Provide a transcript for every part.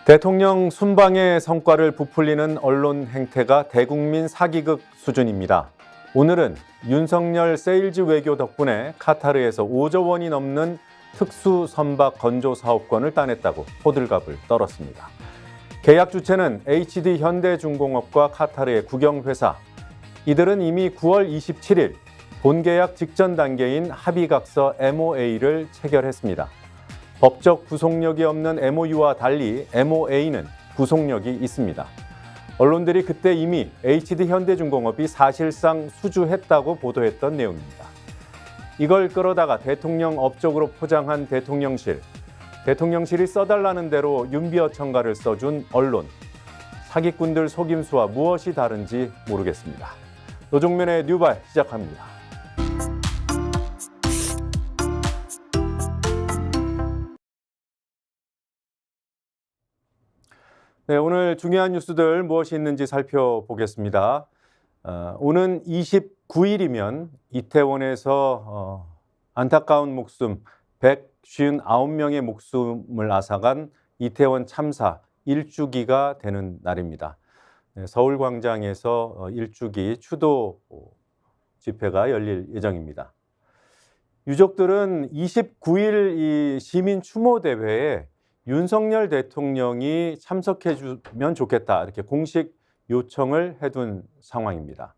대통령 순방의 성과를 부풀리는 언론 행태가 대국민 사기극 수준입니다. 오늘은 윤석열 세일즈 외교 덕분에 카타르에서 5조 원이 넘는 특수 선박 건조 사업권을 따냈다고 호들갑을 떨었습니다. 계약 주체는 HD 현대중공업과 카타르의 국영회사. 이들은 이미 9월 27일 본계약 직전 단계인 합의각서 MOA를 체결했습니다. 법적 구속력이 없는 MOU와 달리 MOA는 구속력이 있습니다. 언론들이 그때 이미 HD 현대중공업이 사실상 수주했다고 보도했던 내용입니다. 이걸 끌어다가 대통령 업적으로 포장한 대통령실, 대통령실이 써달라는 대로 윤비어 첨가를 써준 언론, 사기꾼들 속임수와 무엇이 다른지 모르겠습니다. 노종면의 뉴발 시작합니다. 네, 오늘 중요한 뉴스들 무엇이 있는지 살펴보겠습니다. 오는 29일이면 이태원에서 안타까운 목숨 159명의 목숨을 앗아간 이태원 참사 1주기가 되는 날입니다. 네, 서울광장에서 1주기 추도 집회가 열릴 예정입니다. 유족들은 29일 이 시민 추모 대회에 윤석열 대통령이 참석해 주면 좋겠다 이렇게 공식 요청을 해둔 상황입니다.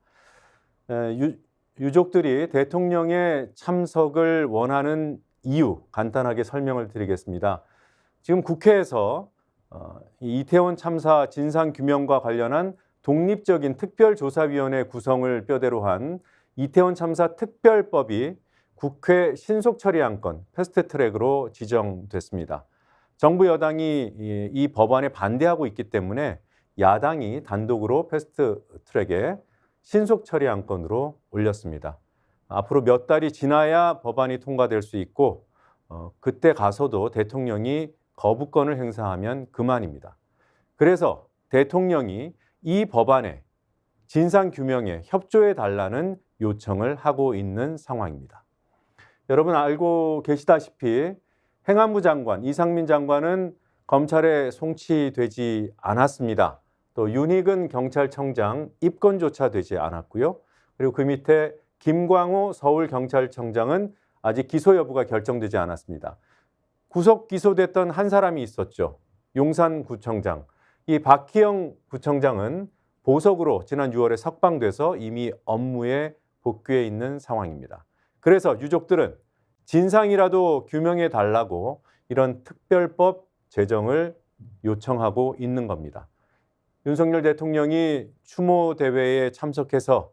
유족들이 대통령의 참석을 원하는 이유 간단하게 설명을 드리겠습니다. 지금 국회에서 이태원 참사 진상규명과 관련한 독립적인 특별조사위원회 구성을 뼈대로 한 이태원 참사 특별법이 국회 신속처리안건 패스트트랙으로 지정됐습니다. 정부 여당이 이 법안에 반대하고 있기 때문에 야당이 단독으로 패스트트랙에 신속처리안건으로 올렸습니다. 앞으로 몇 달이 지나야 법안이 통과될 수 있고 그때 가서도 대통령이 거부권을 행사하면 그만입니다. 그래서 대통령이 이 법안에 진상규명에 협조해달라는 요청을 하고 있는 상황입니다. 여러분 알고 계시다시피 행안부 장관 이상민 장관은 검찰에 송치되지 않았습니다. 또 윤희근 경찰청장 입건조차 되지 않았고요. 그리고 그 밑에 김광호 서울경찰청장은 아직 기소 여부가 결정되지 않았습니다. 구속 기소됐던 한 사람이 있었죠. 용산구청장. 이 박희영 구청장은 보석으로 지난 6월에 석방돼서 이미 업무에 복귀해 있는 상황입니다. 그래서 유족들은 진상이라도 규명해 달라고 이런 특별법 제정을 요청하고 있는 겁니다. 윤석열 대통령이 추모 대회에 참석해서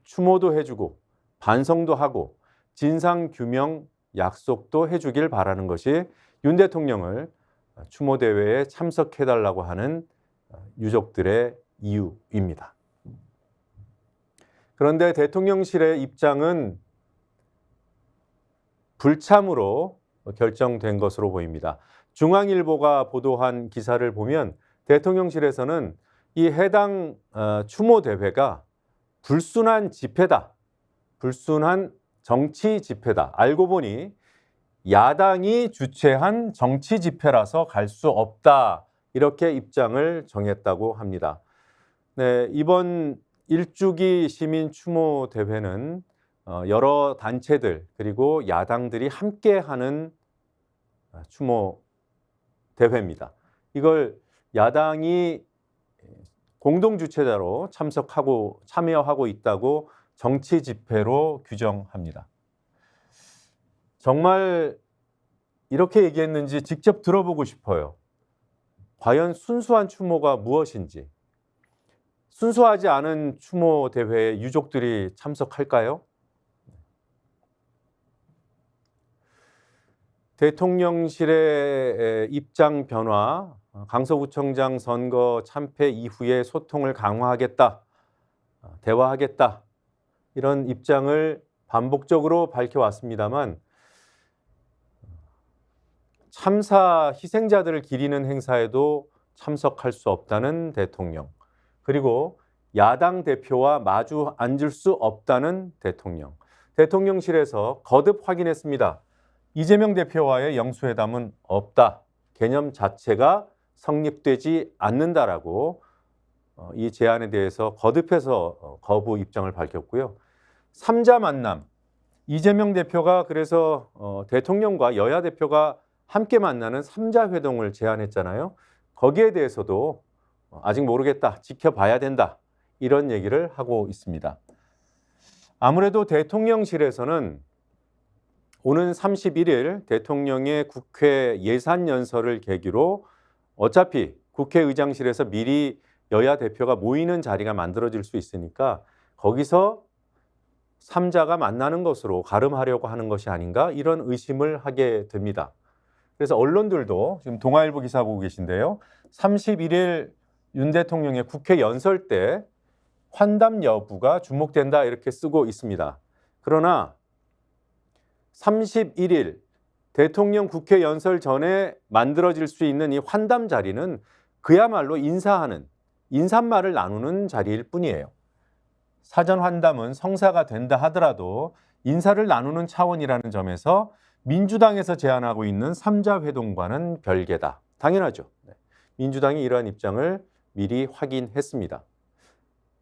추모도 해주고 반성도 하고 진상 규명 약속도 해주길 바라는 것이 윤 대통령을 추모 대회에 참석해 달라고 하는 유족들의 이유입니다. 그런데 대통령실의 입장은 불참으로 결정된 것으로 보입니다. 중앙일보가 보도한 기사를 보면 대통령실에서는 이 해당 추모 대회가 불순한 집회다. 불순한 정치 집회다. 알고 보니 야당이 주최한 정치 집회라서 갈 수 없다. 이렇게 입장을 정했다고 합니다. 네, 이번 1주기 시민 추모 대회는 여러 단체들 그리고 야당들이 함께하는 추모 대회입니다. 이걸 야당이 공동 주최자로 참여하고 있다고 정치 집회로 규정합니다. 정말 이렇게 얘기했는지 직접 들어보고 싶어요. 과연 순수한 추모가 무엇인지. 순수하지 않은 추모 대회에 유족들이 참석할까요? 대통령실의 입장 변화, 강서구청장 선거 참패 이후에 소통을 강화하겠다, 대화하겠다 이런 입장을 반복적으로 밝혀왔습니다만 참사 희생자들을 기리는 행사에도 참석할 수 없다는 대통령, 그리고 야당 대표와 마주 앉을 수 없다는 대통령. 대통령실에서 거듭 확인했습니다. 이재명 대표와의 영수회담은 없다. 개념 자체가 성립되지 않는다라고 이 제안에 대해서 거듭해서 거부 입장을 밝혔고요. 3자 만남. 이재명 대표가 그래서 대통령과 여야 대표가 함께 만나는 3자 회동을 제안했잖아요. 거기에 대해서도 아직 모르겠다, 지켜봐야 된다, 이런 얘기를 하고 있습니다. 아무래도 대통령실에서는 오는 31일 대통령의 국회 예산연설을 계기로 어차피 국회의장실에서 미리 여야 대표가 모이는 자리가 만들어질 수 있으니까 거기서 3자가 만나는 것으로 가름하려고 하는 것이 아닌가, 이런 의심을 하게 됩니다. 그래서 언론들도 지금 동아일보 기사 보고 계신데요. 31일 윤 대통령의 국회 연설 때 환담 여부가 주목된다, 이렇게 쓰고 있습니다. 그러나 31일 대통령 국회 연설 전에 만들어질 수 있는 이 환담 자리는 그야말로 인사말을 나누는 자리일 뿐이에요. 사전 환담은 성사가 된다 하더라도 인사를 나누는 차원이라는 점에서 민주당에서 제안하고 있는 3자 회동과는 별개다. 당연하죠. 민주당이 이러한 입장을 미리 확인했습니다.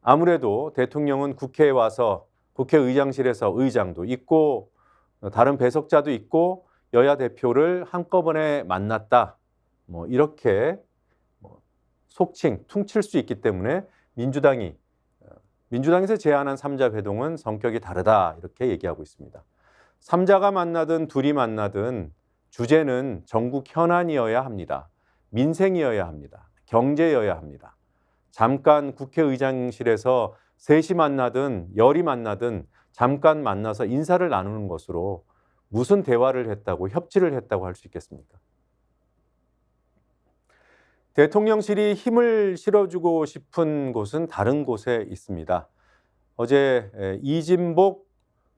아무래도 대통령은 국회에 와서 국회의장실에서 의장도 있고 다른 배석자도 있고 여야 대표를 한꺼번에 만났다, 이렇게 속칭 퉁칠 수 있기 때문에 민주당에서 제안한 3자 회동은 성격이 다르다, 이렇게 얘기하고 있습니다. 3자가 만나든 둘이 만나든 주제는 전국 현안이어야 합니다. 민생이어야 합니다. 경제여야 합니다. 잠깐 국회의장실에서 셋이 만나든 열이 만나든 잠깐 만나서 인사를 나누는 것으로 무슨 대화를 했다고, 협치를 했다고 할 수 있겠습니까? 대통령실이 힘을 실어주고 싶은 곳은 다른 곳에 있습니다. 어제 이진복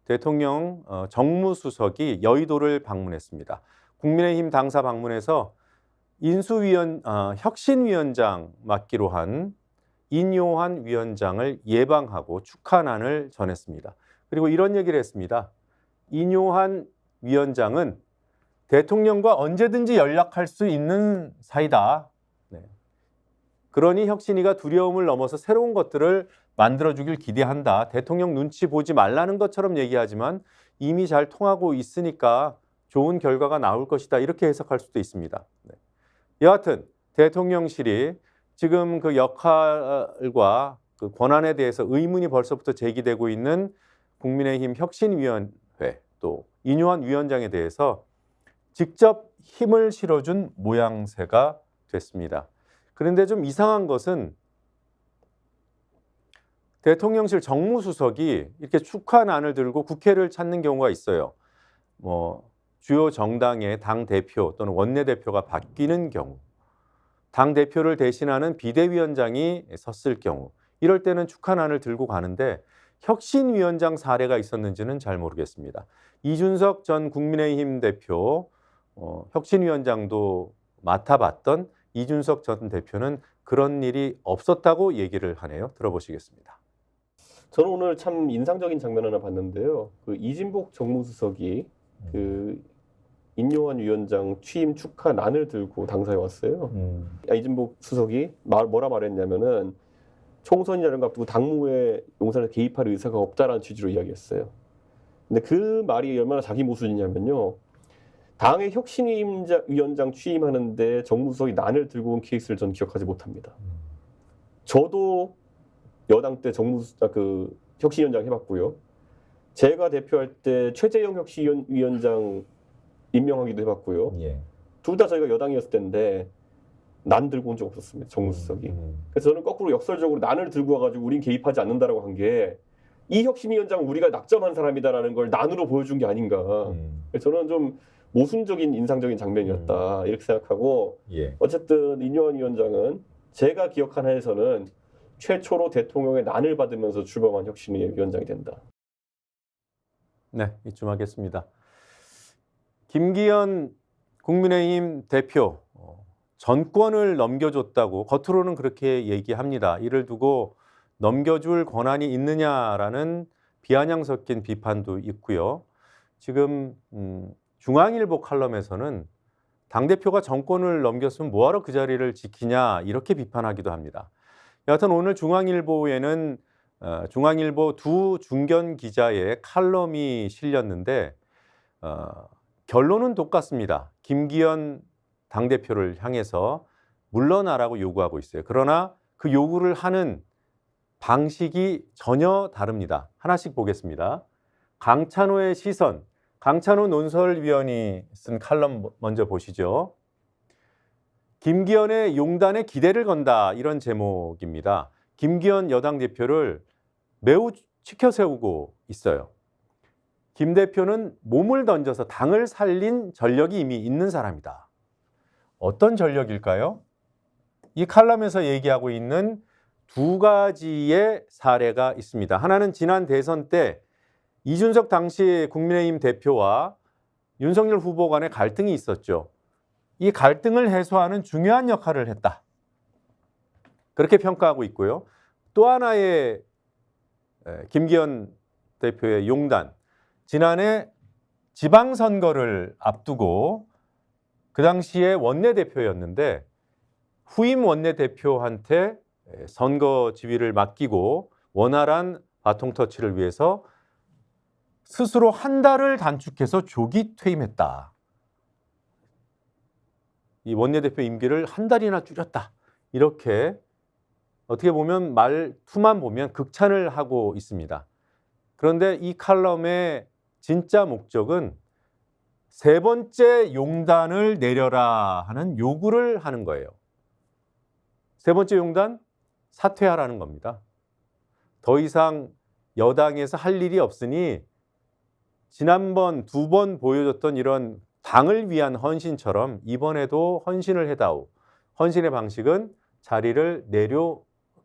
대통령 정무수석이 여의도를 방문했습니다. 국민의힘 당사 방문해서 혁신위원장 맡기로 한 인요한 위원장을 예방하고 축하난을 전했습니다. 그리고 이런 얘기를 했습니다. 인요한 위원장은 대통령과 언제든지 연락할 수 있는 사이다. 그러니 혁신위가 두려움을 넘어서 새로운 것들을 만들어주길 기대한다. 대통령 눈치 보지 말라는 것처럼 얘기하지만 이미 잘 통하고 있으니까 좋은 결과가 나올 것이다, 이렇게 해석할 수도 있습니다. 여하튼 대통령실이 지금 그 역할과 그 권한에 대해서 의문이 벌써부터 제기되고 있는 국민의힘 혁신위원회 또 인요한 위원장에 대해서 직접 힘을 실어준 모양새가 됐습니다. 그런데 좀 이상한 것은 대통령실 정무수석이 이렇게 축하난을 들고 국회를 찾는 경우가 있어요. 주요 정당의 당대표 또는 원내대표가 바뀌는 경우, 당대표를 대신하는 비대위원장이 섰을 경우, 이럴 때는 축하난을 들고 가는데 혁신위원장 사례가 있었는지는 잘 모르겠습니다. 이준석 전 국민의힘 대표 혁신위원장도 맡아봤던 이준석 전 대표는 그런 일이 없었다고 얘기를 하네요. 들어보시겠습니다. 저는 오늘 참 인상적인 장면 하나 봤는데요. 그 이진복 정무수석이 그 인요한 위원장 취임 축하난을 들고 당사에 왔어요. 이진복 수석이 뭐라 말했냐면은 총선이라는 거 앞두고 당무에 용산에 개입할 의사가 없다라는 취지로 이야기했어요. 근데 그 말이 얼마나 자기 모순이냐면요. 당의 혁신위원장 취임하는데 정무수석이 난을 들고 온 케이스를 전 기억하지 못합니다. 저도 여당 때 혁신위원장 해봤고요. 제가 대표할 때 최재형 혁신위원장 임명하기도 해봤고요. 둘 다 저희가 여당이었을 때인데 난 들고 온 적 없었습니다. 정무수석이. 그래서 저는 거꾸로 역설적으로 난을 들고 와가지고 우린 개입하지 않는다라고 한 게 이 혁신위원장은 우리가 낙점한 사람이다라는 걸 난으로 보여준 게 아닌가. 그래서 저는 좀 모순적인 인상적인 장면이었다, 이렇게 생각하고 어쨌든 인요한 위원장은 제가 기억한 한에서는 최초로 대통령의 난을 받으면서 출범한 혁신위원장이 된다. 네, 이쯤 하겠습니다. 김기현 국민의힘 대표 전권을 넘겨줬다고 겉으로는 그렇게 얘기합니다. 이를 두고 넘겨줄 권한이 있느냐라는 비아냥 섞인 비판도 있고요. 지금 중앙일보 칼럼에서는 당대표가 정권을 넘겼으면 뭐하러 그 자리를 지키냐 이렇게 비판하기도 합니다. 여하튼 오늘 중앙일보에는 중앙일보 두 중견 기자의 칼럼이 실렸는데 결론은 똑같습니다. 김기현 당대표를 향해서 물러나라고 요구하고 있어요. 그러나 그 요구를 하는 방식이 전혀 다릅니다. 하나씩 보겠습니다. 강찬호의 시선, 강찬호 논설위원이 쓴 칼럼 먼저 보시죠. 김기현의 용단에 기대를 건다 이런 제목입니다. 김기현 여당 대표를 매우 치켜세우고 있어요. 김 대표는 몸을 던져서 당을 살린 전력이 이미 있는 사람이다. 어떤 전력일까요? 이 칼럼에서 얘기하고 있는 두 가지의 사례가 있습니다. 하나는 지난 대선 때 이준석 당시 국민의힘 대표와 윤석열 후보 간의 갈등이 있었죠. 이 갈등을 해소하는 중요한 역할을 했다. 그렇게 평가하고 있고요. 또 하나의 김기현 대표의 용단, 지난해 지방선거를 앞두고 그 당시에 원내대표였는데 후임 원내대표한테 선거 지휘를 맡기고 원활한 바통 터치를 위해서 스스로 한 달을 단축해서 조기 퇴임했다. 이 원내대표 임기를 한 달이나 줄였다. 이렇게 어떻게 보면 말투만 보면 극찬을 하고 있습니다. 그런데 이 칼럼의 진짜 목적은 세 번째 용단을 내려라 하는 요구를 하는 거예요. 세 번째 용단, 사퇴하라는 겁니다. 더 이상 여당에서 할 일이 없으니 지난번 두 번 보여줬던 이런 당을 위한 헌신처럼 이번에도 헌신을 해다오. 헌신의 방식은 자리를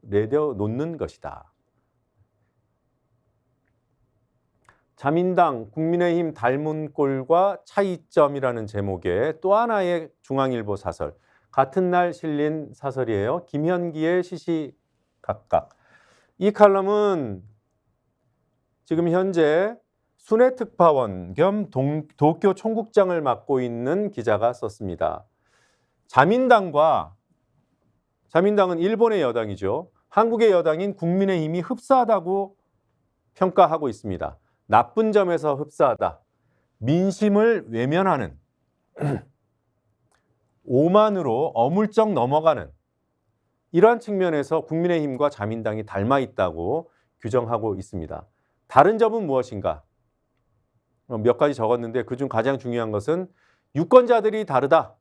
내려놓는 것이다. 자민당, 국민의힘 닮은 꼴과 차이점이라는 제목의 또 하나의 중앙일보 사설. 같은 날 실린 사설이에요. 김현기의 시시각각. 이 칼럼은 지금 현재 순회특파원 겸 도쿄 총국장을 맡고 있는 기자가 썼습니다. 자민당은 일본의 여당이죠. 한국의 여당인 국민의힘이 흡사하다고 평가하고 있습니다. 나쁜 점에서 흡사하다. 민심을 외면하는 오만으로 어물쩍 넘어가는 이러한 측면에서 국민의힘과 자민당이 닮아 있다고 규정하고 있습니다. 다른 점은 무엇인가? 몇 가지 적었는데 그중 가장 중요한 것은 유권자들이 다르다.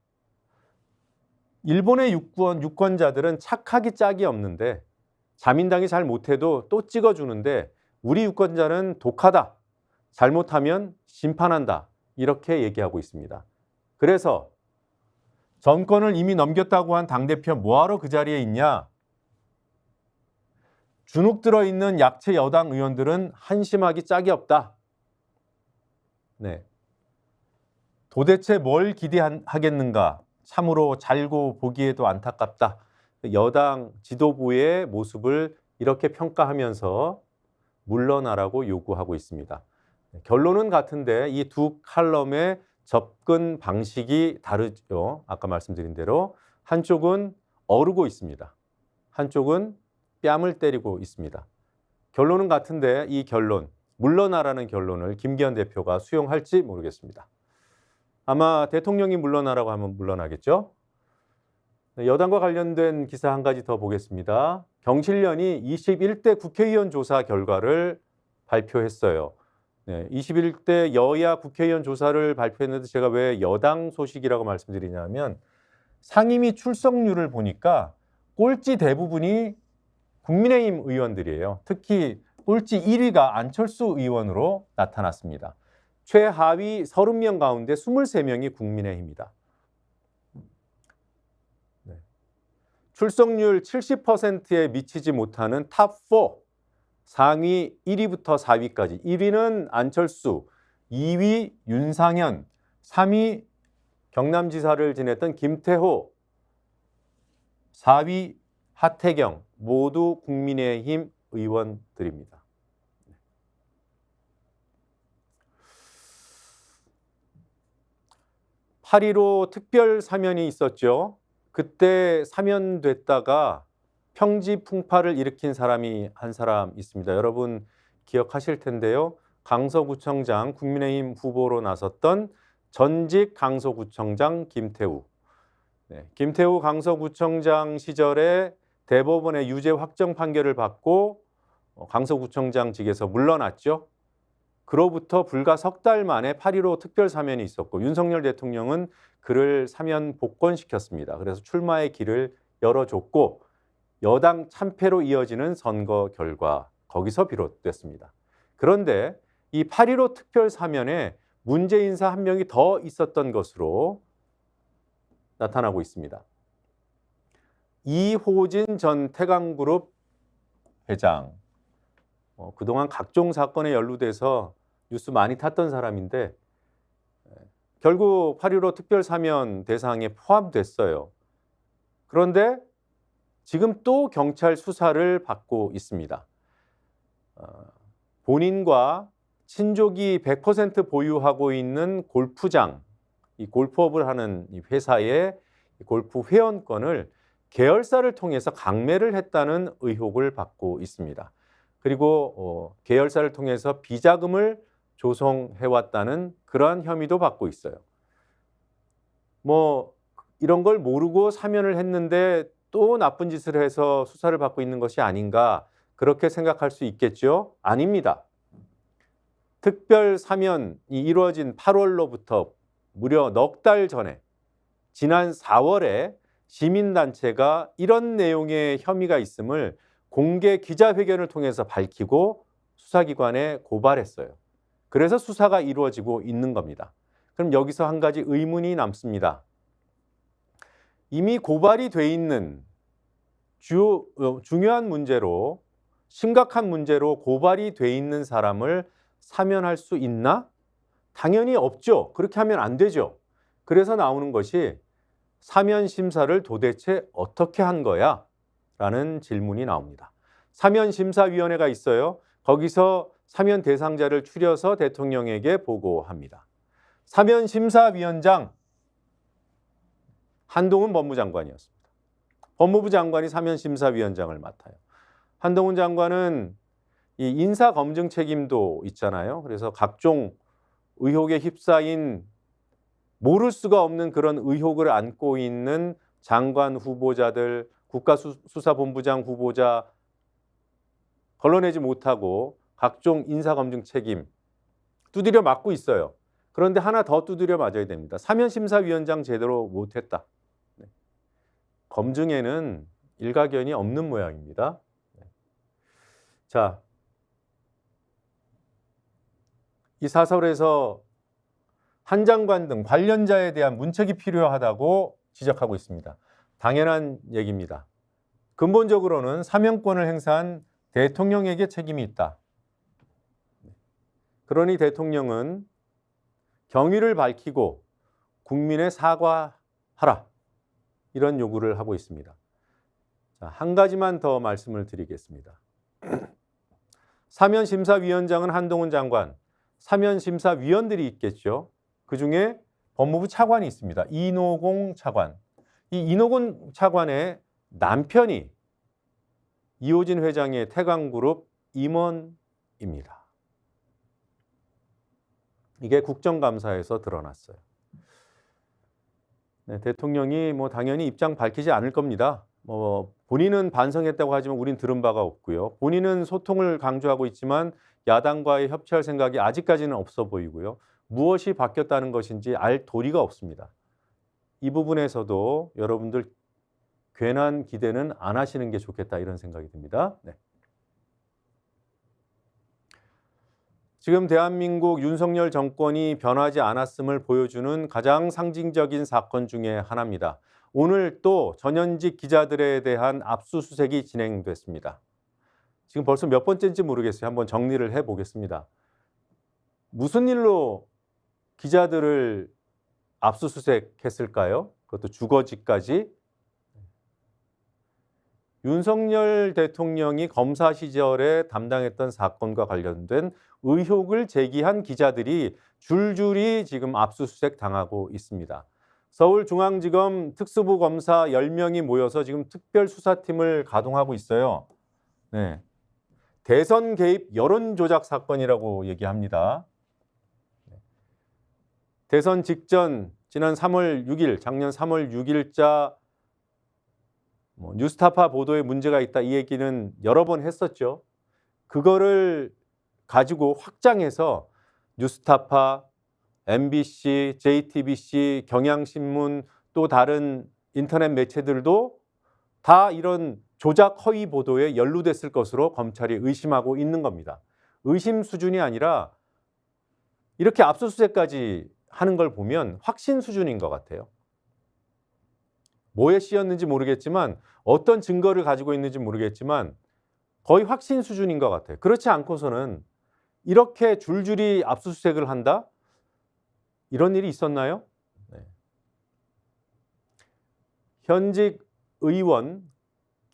일본의 유권자들은 착하기 짝이 없는데 자민당이 잘 못해도 또 찍어주는데 우리 유권자는 독하다. 잘못하면 심판한다. 이렇게 얘기하고 있습니다. 그래서 정권을 이미 넘겼다고 한 당대표 뭐하러 그 자리에 있냐? 주눅 들어있는 약체 여당 의원들은 한심하기 짝이 없다. 네. 도대체 뭘 기대하겠는가? 참으로 잘고 보기에도 안타깝다. 여당 지도부의 모습을 이렇게 평가하면서 물러나라고 요구하고 있습니다. 결론은 같은데 이 두 칼럼의 접근 방식이 다르죠. 아까 말씀드린 대로 한쪽은 어르고 있습니다. 한쪽은 뺨을 때리고 있습니다. 결론은 같은데 이 결론, 물러나라는 결론을 김기현 대표가 수용할지 모르겠습니다. 아마 대통령이 물러나라고 하면 물러나겠죠. 여당과 관련된 기사 한 가지 더 보겠습니다. 경실련이 21대 국회의원 조사 결과를 발표했어요. 네, 21대 여야 국회의원 조사를 발표했는데 제가 왜 여당 소식이라고 말씀드리냐면 상임위 출석률을 보니까 꼴찌 대부분이 국민의힘 의원들이에요. 특히 꼴찌 1위가 안철수 의원으로 나타났습니다. 최하위 30명 가운데 23명이 국민의힘이다. 네. 출석률 70%에 미치지 못하는 탑4 상위 1위부터 4위까지 1위는 안철수, 2위 윤상현, 3위 경남지사를 지냈던 김태호, 4위 하태경 모두 국민의힘 의원들입니다. 8.15 특별 사면이 있었죠. 그때 사면됐다가 평지 풍파를 일으킨 사람이 한 사람 있습니다. 여러분 기억하실 텐데요. 강서구청장 국민의힘 후보로 나섰던 전직 강서구청장 김태우. 김태우 강서구청장 시절에 대법원의 유죄 확정 판결을 받고 강서구청장직에서 물러났죠. 그로부터 불과 석 달 만에 8.15 특별 사면이 있었고 윤석열 대통령은 그를 사면 복권시켰습니다. 그래서 출마의 길을 열어줬고 여당 참패로 이어지는 선거 결과 거기서 비롯됐습니다. 그런데 이 8.15 특별 사면에 문제 인사 한 명이 더 있었던 것으로 나타나고 있습니다. 이호진 전 태광그룹 회장. 그동안 각종 사건에 연루돼서 뉴스 많이 탔던 사람인데 결국 8.15 특별 사면 대상에 포함됐어요. 그런데 지금 또 경찰 수사를 받고 있습니다. 본인과 친족이 100% 보유하고 있는 골프장, 이 골프업을 하는 이 회사의 골프 회원권을 계열사를 통해서 강매를 했다는 의혹을 받고 있습니다. 그리고 계열사를 통해서 비자금을 조성해왔다는 그러한 혐의도 받고 있어요. 뭐 이런 걸 모르고 사면을 했는데 또 나쁜 짓을 해서 수사를 받고 있는 것이 아닌가 그렇게 생각할 수 있겠죠? 아닙니다. 특별 사면이 이루어진 8월로부터 무려 넉 달 전에 지난 4월에 시민단체가 이런 내용의 혐의가 있음을 공개 기자회견을 통해서 밝히고 수사기관에 고발했어요. 그래서 수사가 이루어지고 있는 겁니다. 그럼 여기서 한 가지 의문이 남습니다. 이미 고발이 돼 있는 중요한 문제로 심각한 문제로 고발이 돼 있는 사람을 사면할 수 있나? 당연히 없죠. 그렇게 하면 안 되죠. 그래서 나오는 것이 사면 심사를 도대체 어떻게 한 거야? 라는 질문이 나옵니다. 사면심사위원회가 있어요. 거기서 사면 대상자를 추려서 대통령에게 보고합니다. 사면심사위원장 한동훈 법무장관이었습니다. 법무부 장관이 사면심사위원장을 맡아요. 한동훈 장관은 이 인사검증 책임도 있잖아요. 그래서 각종 의혹에 휩싸인 모를 수가 없는 그런 의혹을 안고 있는 장관 후보자들, 국가수사본부장 후보자 걸러내지 못하고 각종 인사검증 책임 두드려 맞고 있어요. 그런데 하나 더 두드려 맞아야 됩니다. 사면심사위원장 제대로 못했다. 검증에는 일가견이 없는 모양입니다. 자, 이 사설에서 한 장관 등 관련자에 대한 문책이 필요하다고 지적하고 있습니다. 당연한 얘기입니다. 근본적으로는 사면권을 행사한 대통령에게 책임이 있다. 그러니 대통령은 경위를 밝히고 국민에 사과하라. 이런 요구를 하고 있습니다. 자, 한 가지만 더 말씀을 드리겠습니다. 사면심사위원장은 한동훈 장관, 사면심사위원들이 있겠죠. 그중에 법무부 차관이 있습니다. 이노공 차관. 이 이노공 차관의 남편이 이호진 회장의 태광그룹 임원입니다. 이게 국정감사에서 드러났어요. 네, 대통령이 당연히 입장 밝히지 않을 겁니다. 본인은 반성했다고 하지만 우린 들은 바가 없고요. 본인은 소통을 강조하고 있지만 야당과의 협치할 생각이 아직까지는 없어 보이고요. 무엇이 바뀌었다는 것인지 알 도리가 없습니다. 이 부분에서도 여러분들 괜한 기대는 안 하시는 게 좋겠다 이런 생각이 듭니다. 네. 지금 대한민국 윤석열 정권이 변하지 않았음을 보여주는 가장 상징적인 사건 중에 하나입니다. 오늘 또 전현직 기자들에 대한 압수수색이 진행됐습니다. 지금 벌써 몇 번째인지 모르겠어요. 한번 정리를 해보겠습니다. 무슨 일로 기자들을 압수수색했을까요? 그것도 주거지까지. 윤석열 대통령이 검사 시절에 담당했던 사건과 관련된 의혹을 제기한 기자들이 줄줄이 지금 압수수색 당하고 있습니다. 서울중앙지검 특수부 검사 10명이 모여서 지금 특별수사팀을 가동하고 있어요. 네. 대선 개입 여론조작 사건이라고 얘기합니다. 대선 직전 지난 3월 6일, 작년 3월 6일자 뉴스타파 보도에 문제가 있다 이 얘기는 여러 번 했었죠. 그거를 가지고 확장해서 뉴스타파, MBC, JTBC, 경향신문 또 다른 인터넷 매체들도 다 이런 조작 허위 보도에 연루됐을 것으로 검찰이 의심하고 있는 겁니다. 의심 수준이 아니라 이렇게 압수수색까지 하는 걸 보면 확신 수준인 것 같아요. 뭐에 씌였는지 모르겠지만 어떤 증거를 가지고 있는지 모르겠지만 거의 확신 수준인 것 같아요. 그렇지 않고서는 이렇게 줄줄이 압수수색을 한다? 이런 일이 있었나요? 네. 현직 의원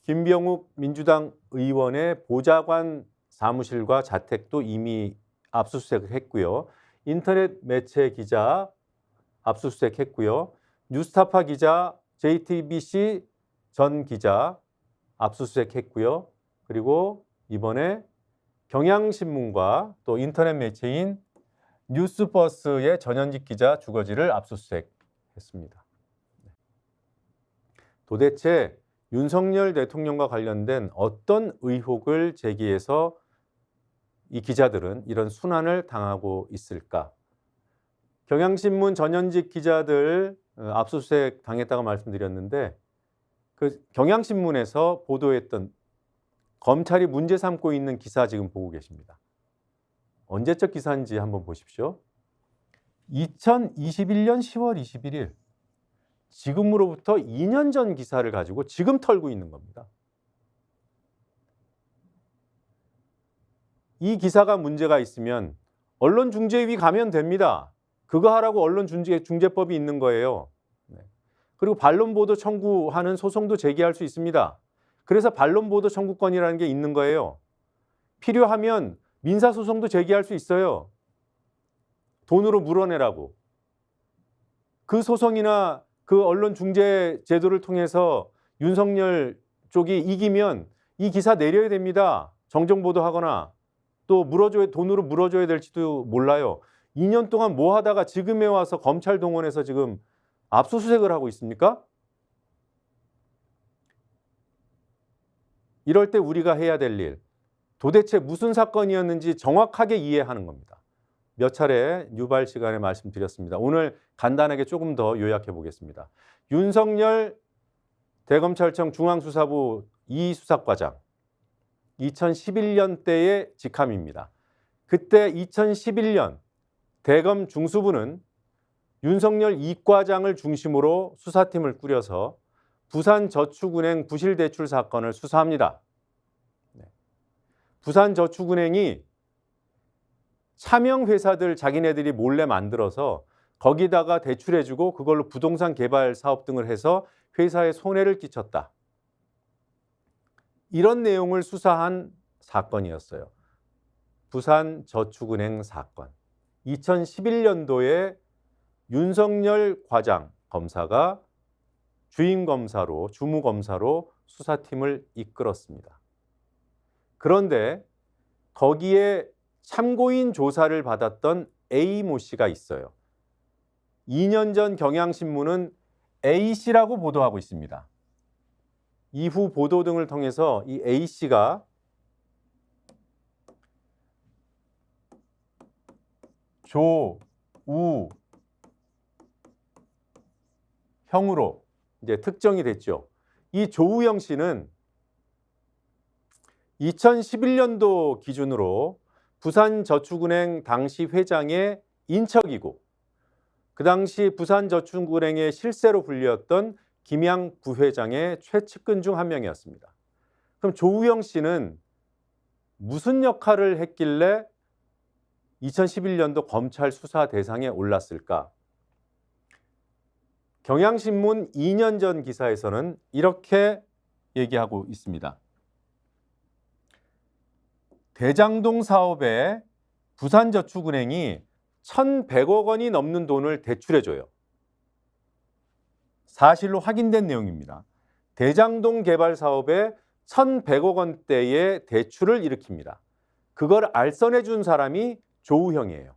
김병욱 민주당 의원의 보좌관 사무실과 자택도 이미 압수수색을 했고요. 인터넷 매체 기자 압수수색했고요. 뉴스타파 기자, JTBC 전 기자 압수수색했고요. 그리고 이번에 경향신문과 또 인터넷 매체인 뉴스버스의 전현직 기자 주거지를 압수수색했습니다. 도대체 윤석열 대통령과 관련된 어떤 의혹을 제기해서 이 기자들은 이런 순환을 당하고 있을까? 경향신문 전현직 기자들 압수수색 당했다고 말씀드렸는데 그 경향신문에서 보도했던 검찰이 문제 삼고 있는 기사 지금 보고 계십니다. 언제적 기사인지 한번 보십시오. 2021년 10월 21일 지금으로부터 2년 전 기사를 가지고 지금 털고 있는 겁니다. 이 기사가 문제가 있으면 언론중재위 가면 됩니다. 그거 하라고 언론중재법이 있는 거예요. 그리고 반론보도 청구하는 소송도 제기할 수 있습니다. 그래서 반론보도 청구권이라는 게 있는 거예요. 필요하면 민사소송도 제기할 수 있어요. 돈으로 물어내라고. 그 소송이나 그 언론중재 제도를 통해서 윤석열 쪽이 이기면 이 기사 내려야 됩니다. 정정보도하거나 또 돈으로 물어줘야 될지도 몰라요. 2년 동안 뭐 하다가 지금에 와서 검찰 동원해서 지금 압수수색을 하고 있습니까? 이럴 때 우리가 해야 될 일, 도대체 무슨 사건이었는지 정확하게 이해하는 겁니다. 몇 차례 유발 시간에 말씀드렸습니다. 오늘 간단하게 조금 더 요약해 보겠습니다. 윤석열 대검찰청 중앙수사부 2수사과장 2011년대의 직함입니다. 그때 2011년 대검 중수부는 윤석열 2과장을 중심으로 수사팀을 꾸려서 부산저축은행 부실대출 사건을 수사합니다. 부산저축은행이 차명 회사들 자기네들이 몰래 만들어서 거기다가 대출해주고 그걸로 부동산 개발 사업 등을 해서 회사에 손해를 끼쳤다. 이런 내용을 수사한 사건이었어요. 부산저축은행 사건. 2011년도에 윤석열 과장 검사가 주임검사로, 주무검사로 수사팀을 이끌었습니다. 그런데 거기에 참고인 조사를 받았던 A모 씨가 있어요. 2년 전 경향신문은 A씨라고 보도하고 있습니다. 이후 보도 등을 통해서 이 A씨가 조우 형으로 이제 특정이 됐죠. 이 조우영 씨는 2011년도 기준으로 부산저축은행 당시 회장의 인척이고 그 당시 부산저축은행의 실세로 불렸던 김양 부회장의 최측근 중 한 명이었습니다. 그럼 조우영 씨는 무슨 역할을 했길래 2011년도 검찰 수사 대상에 올랐을까? 경향신문 2년 전 기사에서는 이렇게 얘기하고 있습니다. 대장동 사업에 부산저축은행이 1,100억 원이 넘는 돈을 대출해줘요. 사실로 확인된 내용입니다. 대장동 개발 사업에 1,100억 원대의 대출을 일으킵니다. 그걸 알선해 준 사람이 조우형이에요.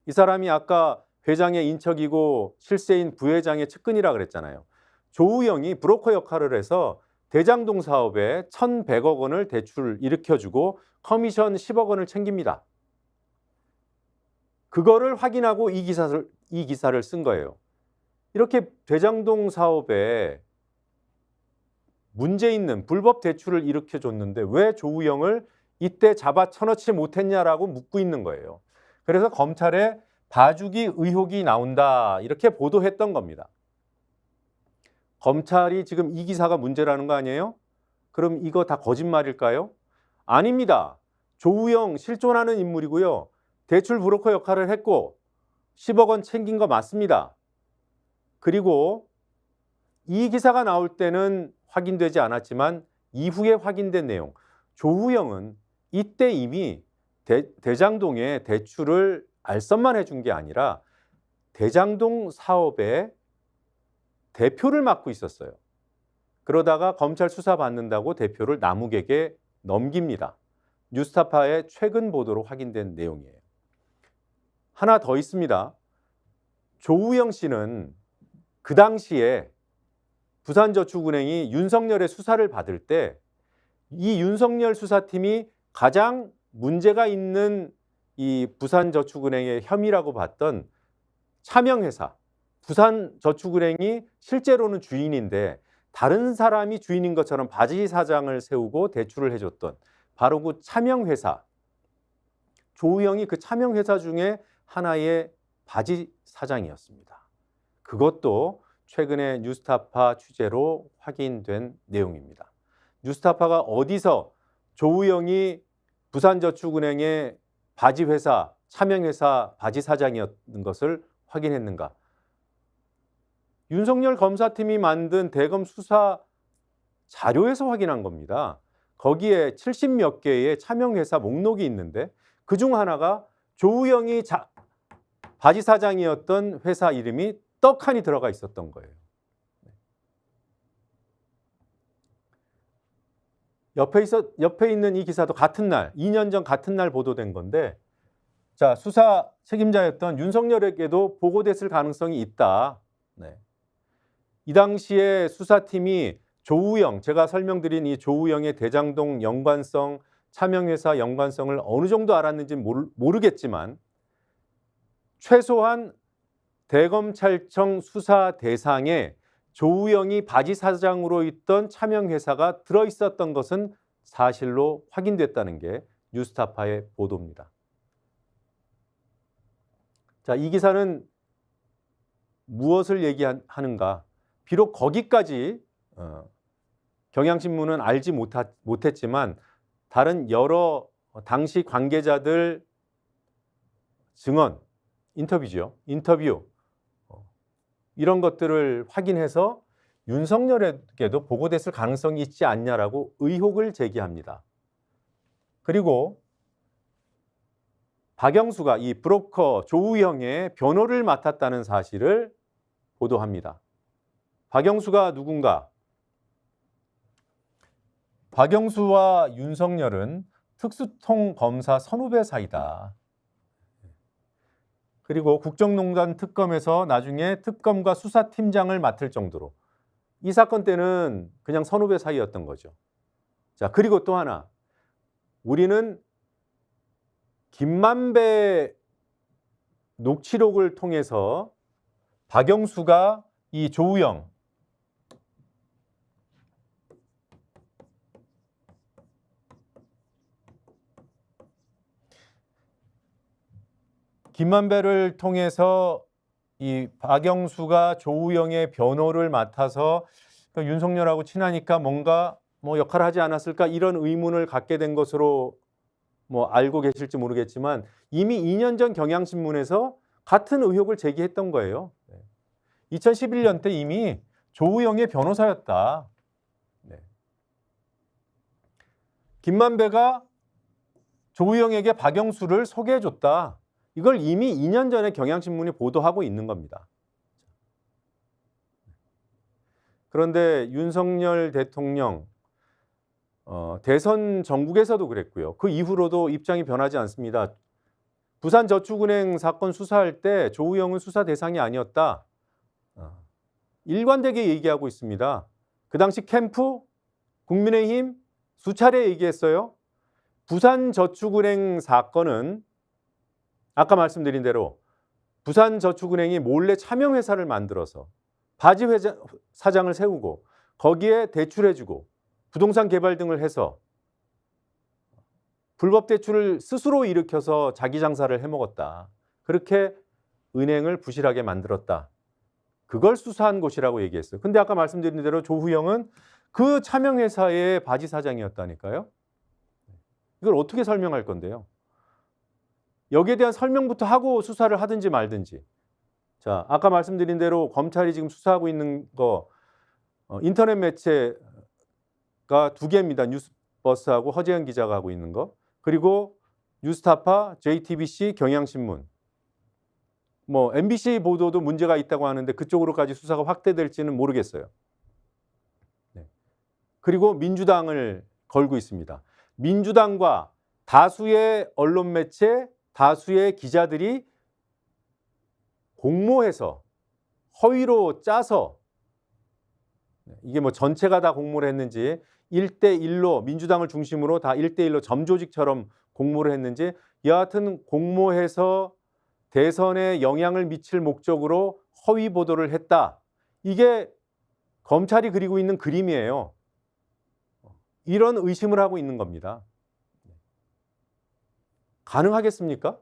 이 사람이 아까 회장의 인척이고 실세인 부회장의 측근이라 그랬잖아요. 조우형이 브로커 역할을 해서 대장동 사업에 1,100억 원을 대출 일으켜주고 커미션 10억 원을 챙깁니다. 그거를 확인하고 이 기사를 쓴 거예요. 이렇게 대장동 사업에 문제 있는 불법 대출을 일으켜줬는데 왜 조우영을 이때 잡아 쳐넣지 못했냐라고 묻고 있는 거예요. 그래서 검찰에 봐주기 의혹이 나온다 이렇게 보도했던 겁니다. 검찰이 지금 이 기사가 문제라는 거 아니에요? 그럼 이거 다 거짓말일까요? 아닙니다. 조우영 실존하는 인물이고요. 대출 브로커 역할을 했고 10억 원 챙긴 거 맞습니다. 그리고 이 기사가 나올 때는 확인되지 않았지만 이후에 확인된 내용, 조우영은 이때 이미 대장동에 대출을 알선만 해준 게 아니라 대장동 사업의 대표를 맡고 있었어요. 그러다가 검찰 수사 받는다고 대표를 남욱에게 넘깁니다. 뉴스타파의 최근 보도로 확인된 내용이에요. 하나 더 있습니다. 조우영 씨는 그 당시에 부산저축은행이 윤석열의 수사를 받을 때 이 윤석열 수사팀이 가장 문제가 있는 이 부산저축은행의 혐의라고 봤던 차명회사, 부산저축은행이 실제로는 주인인데 다른 사람이 주인인 것처럼 바지 사장을 세우고 대출을 해줬던 바로 그 차명회사, 조우영이 그 차명회사 중에 하나의 바지 사장이었습니다. 그것도 최근에 뉴스타파 취재로 확인된 내용입니다. 뉴스타파가 어디서 조우영이 부산저축은행의 바지회사, 차명회사 바지 사장이었던 것을 확인했는가? 윤석열 검사팀이 만든 대검 수사 자료에서 확인한 겁니다. 거기에 70몇 개의 차명회사 목록이 있는데 그중 하나가 조우영이 바지 사장이었던 회사 이름이 떡하니 들어가 있었던 거예요. 옆에 있는 이 기사도 같은 날, 2년 전 같은 날 보도된 건데, 자, 수사 책임자였던 윤석열에게도 보고됐을 가능성이 있다. 네. 이 당시에 수사팀이 조우영, 제가 설명드린 이 조우영의 대장동 연관성, 차명회사 연관성을 어느 정도 알았는지 모르겠지만 최소한 대검찰청 수사 대상에 조우영이 바지 사장으로 있던 차명회사가 들어있었던 것은 사실로 확인됐다는 게 뉴스타파의 보도입니다. 자, 이 기사는 무엇을 얘기하는가? 비록 거기까지 경향신문은 알지 못했지만 다른 여러 당시 관계자들 증언, 인터뷰죠. 인터뷰 이런 것들을 확인해서 윤석열에게도 보고됐을 가능성이 있지 않냐라고 의혹을 제기합니다. 그리고 박영수가 이 브로커 조우영의 변호를 맡았다는 사실을 보도합니다. 박영수가 누군가? 박영수와 윤석열은 특수통검사 선후배 사이다. 그리고 국정농단 특검에서 나중에 특검과 수사팀장을 맡을 정도로 이 사건 때는 그냥 선후배 사이였던 거죠. 자, 그리고 또 하나. 우리는 김만배 녹취록을 통해서 박영수가 이 조우영 김만배를 통해서 이 박영수가 조우영의 변호를 맡아서 윤석열하고 친하니까 뭔가 역할을 하지 않았을까 이런 의문을 갖게 된 것으로 알고 계실지 모르겠지만 이미 2년 전 경향신문에서 같은 의혹을 제기했던 거예요. 2011년 때 이미 조우영의 변호사였다. 김만배가 조우영에게 박영수를 소개해줬다. 이걸 이미 2년 전에 경향신문이 보도하고 있는 겁니다. 그런데 윤석열 대통령 대선 전국에서도 그랬고요. 그 이후로도 입장이 변하지 않습니다. 부산저축은행 사건 수사할 때 조우영은 수사 대상이 아니었다. 일관되게 얘기하고 있습니다. 그 당시 캠프, 국민의힘 수차례 얘기했어요. 부산저축은행 사건은 아까 말씀드린 대로 부산저축은행이 몰래 차명회사를 만들어서 바지 사장을 세우고 거기에 대출해주고 부동산 개발 등을 해서 불법 대출을 스스로 일으켜서 자기 장사를 해먹었다. 그렇게 은행을 부실하게 만들었다. 그걸 수사한 곳이라고 얘기했어요. 근데 아까 말씀드린 대로 조우영은 그 차명회사의 바지 사장이었다니까요. 이걸 어떻게 설명할 건데요? 여기에 대한 설명부터 하고 수사를 하든지 말든지. 자, 아까 말씀드린 대로 검찰이 지금 수사하고 있는 거 인터넷 매체가 2개입니다. 뉴스버스하고 허재현 기자가 하고 있는 거. 그리고 뉴스타파, JTBC, 경향신문. 뭐 MBC 보도도 문제가 있다고 하는데 그쪽으로까지 수사가 확대될지는 모르겠어요. 네. 그리고 민주당을 걸고 있습니다. 민주당과 다수의 언론 매체, 다수의 기자들이 공모해서 허위로 짜서 이게 뭐 전체가 다 공모를 했는지 1대1로 민주당을 중심으로 다 1대1로 점조직처럼 공모를 했는지 여하튼 공모해서 대선에 영향을 미칠 목적으로 허위 보도를 했다. 이게 검찰이 그리고 있는 그림이에요. 이런 의심을 하고 있는 겁니다. 가능하겠습니까?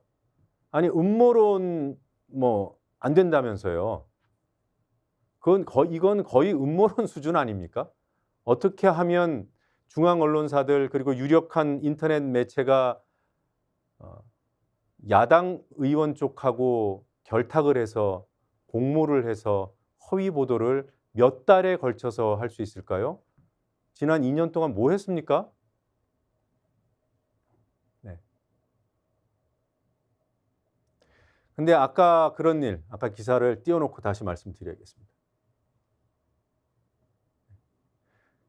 아니 음모론 뭐 안 된다면서요. 이건 거의 음모론 수준 아닙니까? 어떻게 하면 중앙 언론사들 그리고 유력한 인터넷 매체가 야당 의원 쪽하고 결탁을 해서 공모를 해서 허위 보도를 몇 달에 걸쳐서 할 수 있을까요? 지난 2년 동안 뭐 했습니까? 네. 근데 아까 그런 일, 아까 기사를 띄워놓고 다시 말씀드려야겠습니다.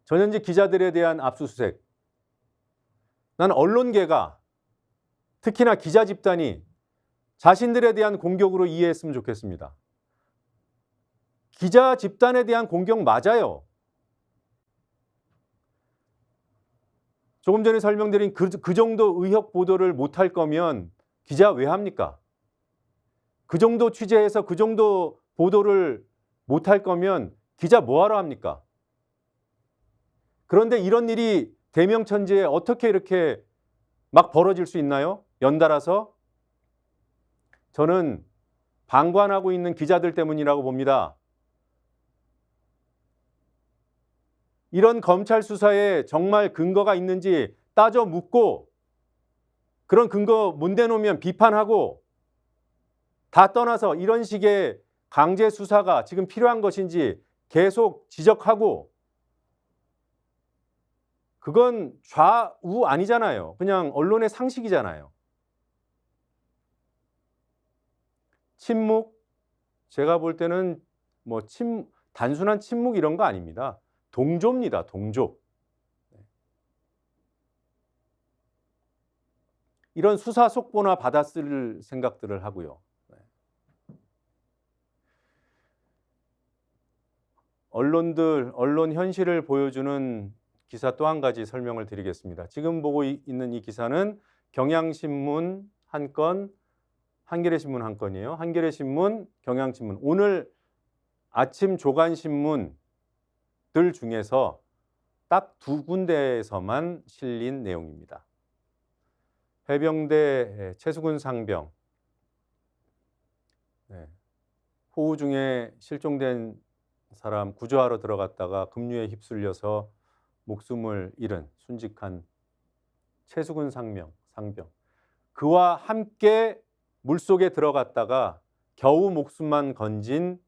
전현직 기자들에 대한 압수수색. 난 언론계가 특히나 기자 집단이 자신들에 대한 공격으로 이해했으면 좋겠습니다. 기자 집단에 대한 공격 맞아요. 조금 전에 설명드린 그 정도 의혹 보도를 못할 거면 기자 왜 합니까? 그 정도 취재해서 그 정도 보도를 못할 거면 기자 뭐하러 합니까? 그런데 이런 일이 대명천지에 어떻게 이렇게 막 벌어질 수 있나요? 연달아서? 저는 방관하고 있는 기자들 때문이라고 봅니다. 이런 검찰 수사에 정말 근거가 있는지 따져 묻고 그런 근거 못 내놓으면 비판하고 다 떠나서 이런 식의 강제 수사가 지금 필요한 것인지 계속 지적하고 그건 좌우 아니잖아요. 그냥 언론의 상식이잖아요. 침묵? 제가 볼 때는 뭐 단순한 침묵 이런 거 아닙니다. 동조입니다. 동조. 이런 수사 속보나 받았을 생각들을 하고요. 언론 현실을 보여주는 기사 또 한 가지 설명을 드리겠습니다. 지금 보고 있는 이 기사는 경향신문 한 건, 한겨레신문 한 건이에요. 한겨레신문, 경향신문. 오늘 아침 조간신문들 중에서 딱 2군데에서만 실린 내용입니다. 해병대 최수근 상병. 호우 중에 실종된 사람 구조하러 들어갔다가 급류에 휩쓸려서 목숨을 잃은 순직한 최수근 상병. 그와 함께 물속에 들어갔다가 겨우 목숨만 건진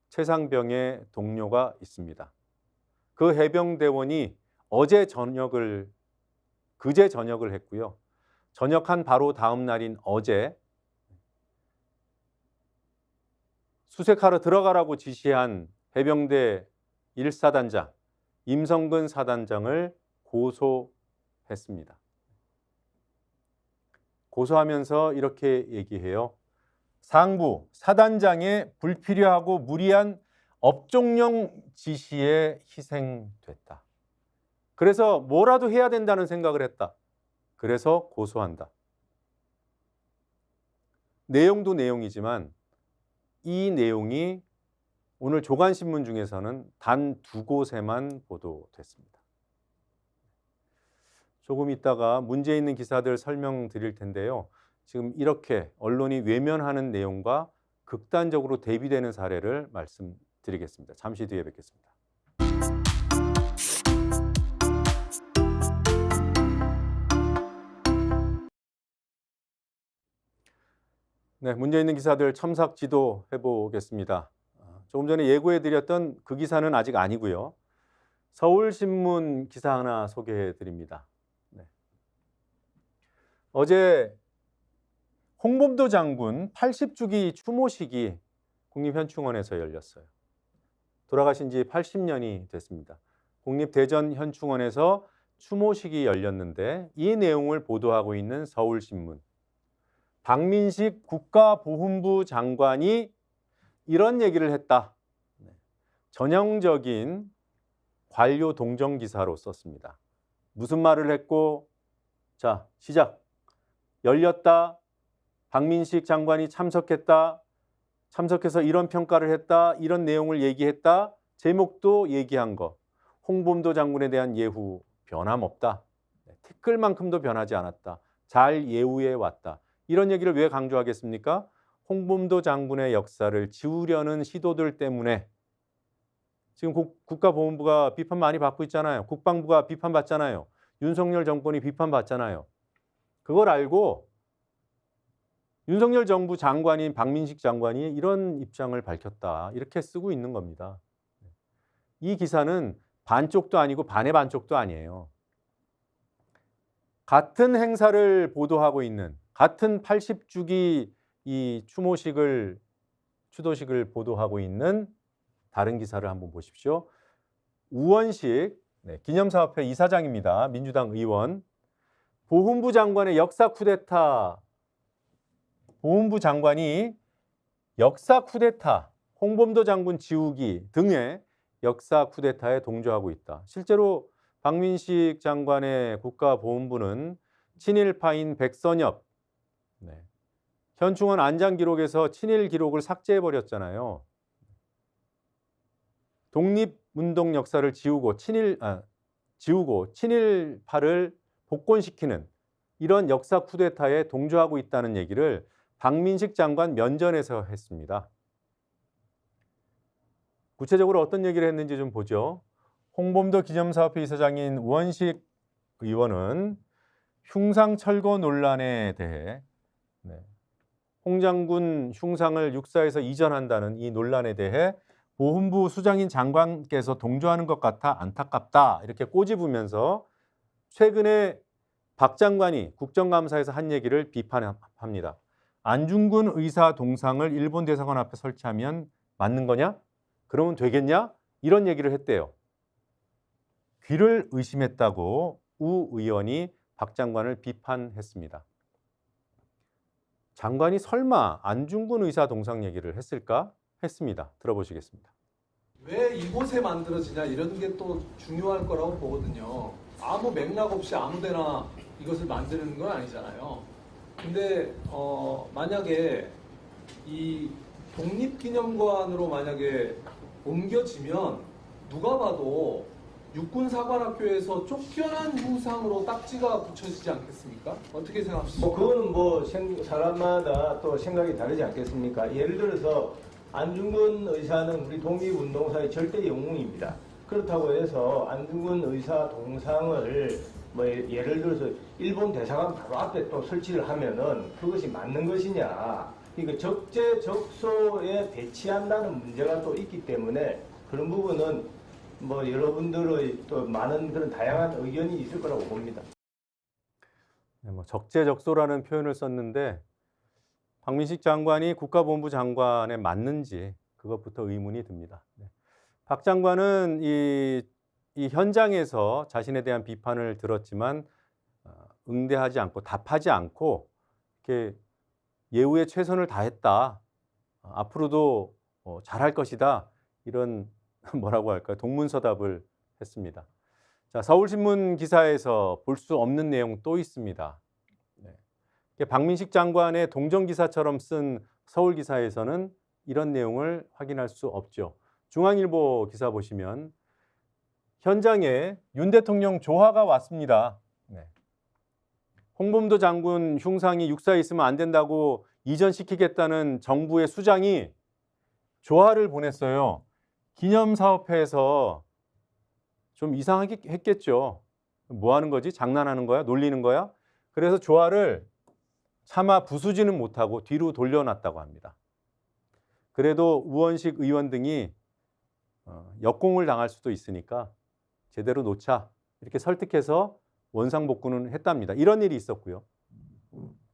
최상병의 동료가 있습니다. 그 해병대원이 어제 저녁을 그제 전역을 했고요. 전역한 바로 다음 날인 어제 수색하러 들어가라고 지시한 해병대 1사단장 임성근 사단장을 고소했습니다. 고소하면서 이렇게 얘기해요. 상부, 사단장의 불필요하고 무리한 업종령 지시에 희생됐다. 그래서 뭐라도 해야 된다는 생각을 했다. 그래서 고소한다. 내용도 내용이지만 이 내용이 오늘 조간신문 중에서는 단 2곳에만 보도됐습니다. 조금 있다가 문제 있는 기사들 설명드릴 텐데요. 지금 이렇게 언론이 외면하는 내용과 극단적으로 대비되는 사례를 말씀드리겠습니다. 잠시 뒤에 뵙겠습니다. 네, 문제 있는 기사들 첨삭 지도 해보겠습니다. 조금 전에 예고해드렸던 그 기사는 아직 아니고요. 서울신문 기사 하나 소개해드립니다. 네. 어제 홍범도 장군 80주기 추모식이 국립현충원에서 열렸어요. 돌아가신 지 80년이 됐습니다. 국립대전현충원에서 추모식이 열렸는데 이 내용을 보도하고 있는 서울신문. 박민식 국가보훈부 장관이 이런 얘기를 했다. 전형적인 관료 동정 기사로 썼습니다. 무슨 말을 했고, 자, 시작. 열렸다. 박민식 장관이 참석했다. 참석해서 이런 평가를 했다. 이런 내용을 얘기했다. 제목도 얘기한 거. 홍범도 장군에 대한 예후 변함없다. 티끌만큼도 변하지 않았다. 잘 예우해 왔다. 이런 얘기를 왜 강조하겠습니까? 홍범도 장군의 역사를 지우려는 시도들 때문에 지금 국가보훈부가 비판 많이 받고 있잖아요. 국방부가 비판받잖아요. 윤석열 정권이 비판받잖아요. 그걸 알고 윤석열 정부 장관인 박민식 장관이 이런 입장을 밝혔다. 이렇게 쓰고 있는 겁니다. 이 기사는 반쪽도 아니고 반의 반쪽도 아니에요. 같은 행사를 보도하고 있는 같은 80주기 이 추도식을 보도하고 있는 다른 기사를 한번 보십시오. 우원식 기념사업회 이사장입니다. 민주당 의원. 보훈부 장관의 역사 쿠데타. 보훈부 장관이 역사 쿠데타, 홍범도 장군 지우기 등의 역사 쿠데타에 동조하고 있다. 실제로 박민식 장관의 국가보훈부는 친일파인 백선엽, 현충원 안장 기록에서 친일 기록을 삭제해버렸잖아요. 독립운동 역사를 지우고 친일파를 복권시키는 이런 역사 쿠데타에 동조하고 있다는 얘기를 박민식 장관 면전에서 했습니다. 구체적으로 어떤 얘기를 했는지 좀 보죠. 홍범도 기념사업회 이사장인 우원식 의원은 흉상 철거 논란에 대해 홍 장군 흉상을 육사에서 이전한다는 이 논란에 대해 보훈부 수장인 장관께서 동조하는 것 같아 안타깝다 이렇게 꼬집으면서 최근에 박 장관이 국정감사에서 한 얘기를 비판합니다. 안중근 의사 동상을 일본 대사관 앞에 설치하면 맞는 거냐? 그러면 되겠냐? 이런 얘기를 했대요. 귀를 의심했다고 우 의원이 박 장관을 비판했습니다. 장관이 설마 안중근 의사 동상 얘기를 했을까? 했습니다. 들어보시겠습니다. 왜 이곳에 만들어지냐 이런 게 또 중요할 거라고 보거든요. 아무 맥락 없이 아무데나 이것을 만드는 건 아니잖아요. 근데 만약에 이 독립기념관으로 만약에 옮겨지면 누가 봐도 육군사관학교에서 쫓겨난 흉상으로 딱지가 붙여지지 않겠습니까? 어떻게 생각하십니까? 그거는 사람마다 또 생각이 다르지 않겠습니까? 예를 들어서 안중근 의사는 우리 독립운동사의 절대 영웅입니다. 그렇다고 해서 안중근 의사 동상을 예를 들어서 일본 대사관 바로 앞에 또 설치를 하면은 그것이 맞는 것이냐? 그러니까 적재적소에 배치한다는 문제가 또 있기 때문에 그런 부분은 여러분들의 또 많은 그런 다양한 의견이 있을 거라고 봅니다. 네, 뭐 적재적소라는 표현을 썼는데 박민식 장관이 국가본부 장관에 맞는지 그것부터 의문이 듭니다. 네. 박 장관은 이 현장에서 자신에 대한 비판을 들었지만 응대하지 않고 답하지 않고 이렇게 예우에 최선을 다했다. 앞으로도 잘할 것이다. 이런 뭐라고 할까요? 동문서답을 했습니다. 자, 서울신문 기사에서 볼 수 없는 내용 또 있습니다. 네. 박민식 장관의 동정기사처럼 쓴 서울기사에서는 이런 내용을 확인할 수 없죠. 중앙일보 기사 보시면 현장에 윤 대통령 조화가 왔습니다. 네. 홍범도 장군 흉상이 육사에 있으면 안 된다고 이전시키겠다는 정부의 수장이 조화를 보냈어요. 기념사업회에서 좀 이상하게 했겠죠. 뭐 하는 거지? 장난하는 거야? 놀리는 거야? 그래서 조화를 차마 부수지는 못하고 뒤로 돌려놨다고 합니다. 그래도 우원식 의원 등이 역공을 당할 수도 있으니까 제대로 놓자 이렇게 설득해서 원상복구는 했답니다. 이런 일이 있었고요.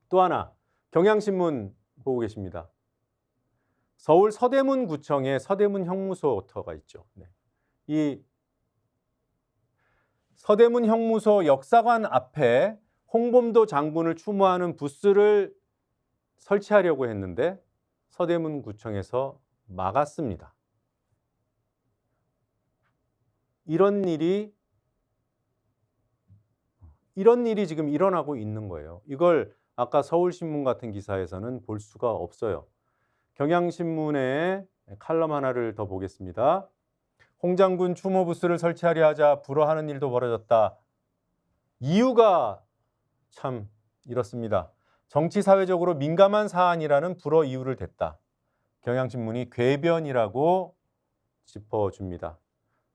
또 하나 경향신문 보고 계십니다. 서울 서대문구청에 서대문 형무소터가 있죠. 네. 이 서대문 형무소 역사관 앞에 홍범도 장군을 추모하는 부스를 설치하려고 했는데 서대문구청에서 막았습니다. 이런 일이 지금 일어나고 있는 거예요. 이걸 아까 서울신문 같은 기사에서는 볼 수가 없어요. 경향신문의 칼럼 하나를 더 보겠습니다. 홍 장군 추모 부스를 설치하려 하자 불허하는 일도 벌어졌다. 이유가 참 이렇습니다. 정치 사회적으로 민감한 사안이라는 불허 이유를 댔다. 경향신문이 궤변이라고 짚어줍니다.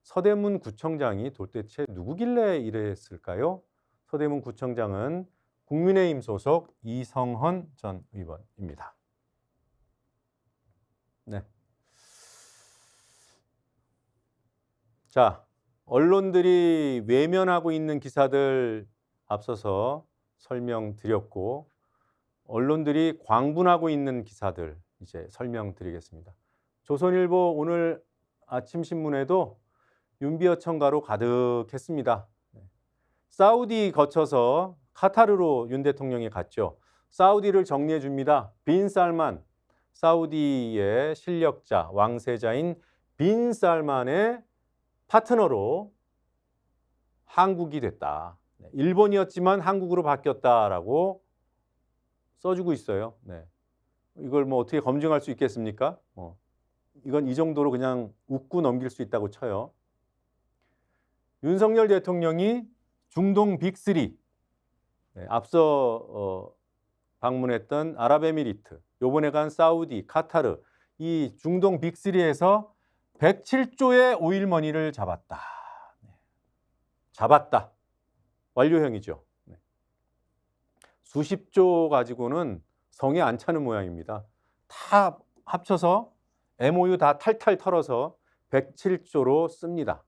서대문 구청장이 도대체 누구길래 이랬을까요? 서대문 구청장은 국민의힘 소속 이성헌 전 의원입니다. 네. 자, 언론들이 외면하고 있는 기사들 앞서서 설명드렸고 언론들이 광분하고 있는 기사들 이제 설명드리겠습니다. 조선일보 오늘 아침 신문에도 윤비어 청가로 가득했습니다. 사우디 거쳐서 카타르로 윤 대통령이 갔죠. 사우디를 정리해 줍니다. 빈 살만, 사우디의 실력자, 왕세자인 빈 살만의 파트너로 한국이 됐다. 일본이었지만 한국으로 바뀌었다라고 써주고 있어요. 네. 이걸 뭐 어떻게 검증할 수 있겠습니까? 이건 이 정도로 그냥 웃고 넘길 수 있다고 쳐요. 윤석열 대통령이 중동 빅3, 네, 앞서 방문했던 아랍에미리트, 요번에 간 사우디, 카타르, 이 중동 빅3에서 107조의 오일머니를 잡았다. 네. 잡았다. 완료형이죠. 네. 수십조 가지고는 성에 안 차는 모양입니다. 다 합쳐서 MOU 다 탈탈 털어서 107조로 씁니다.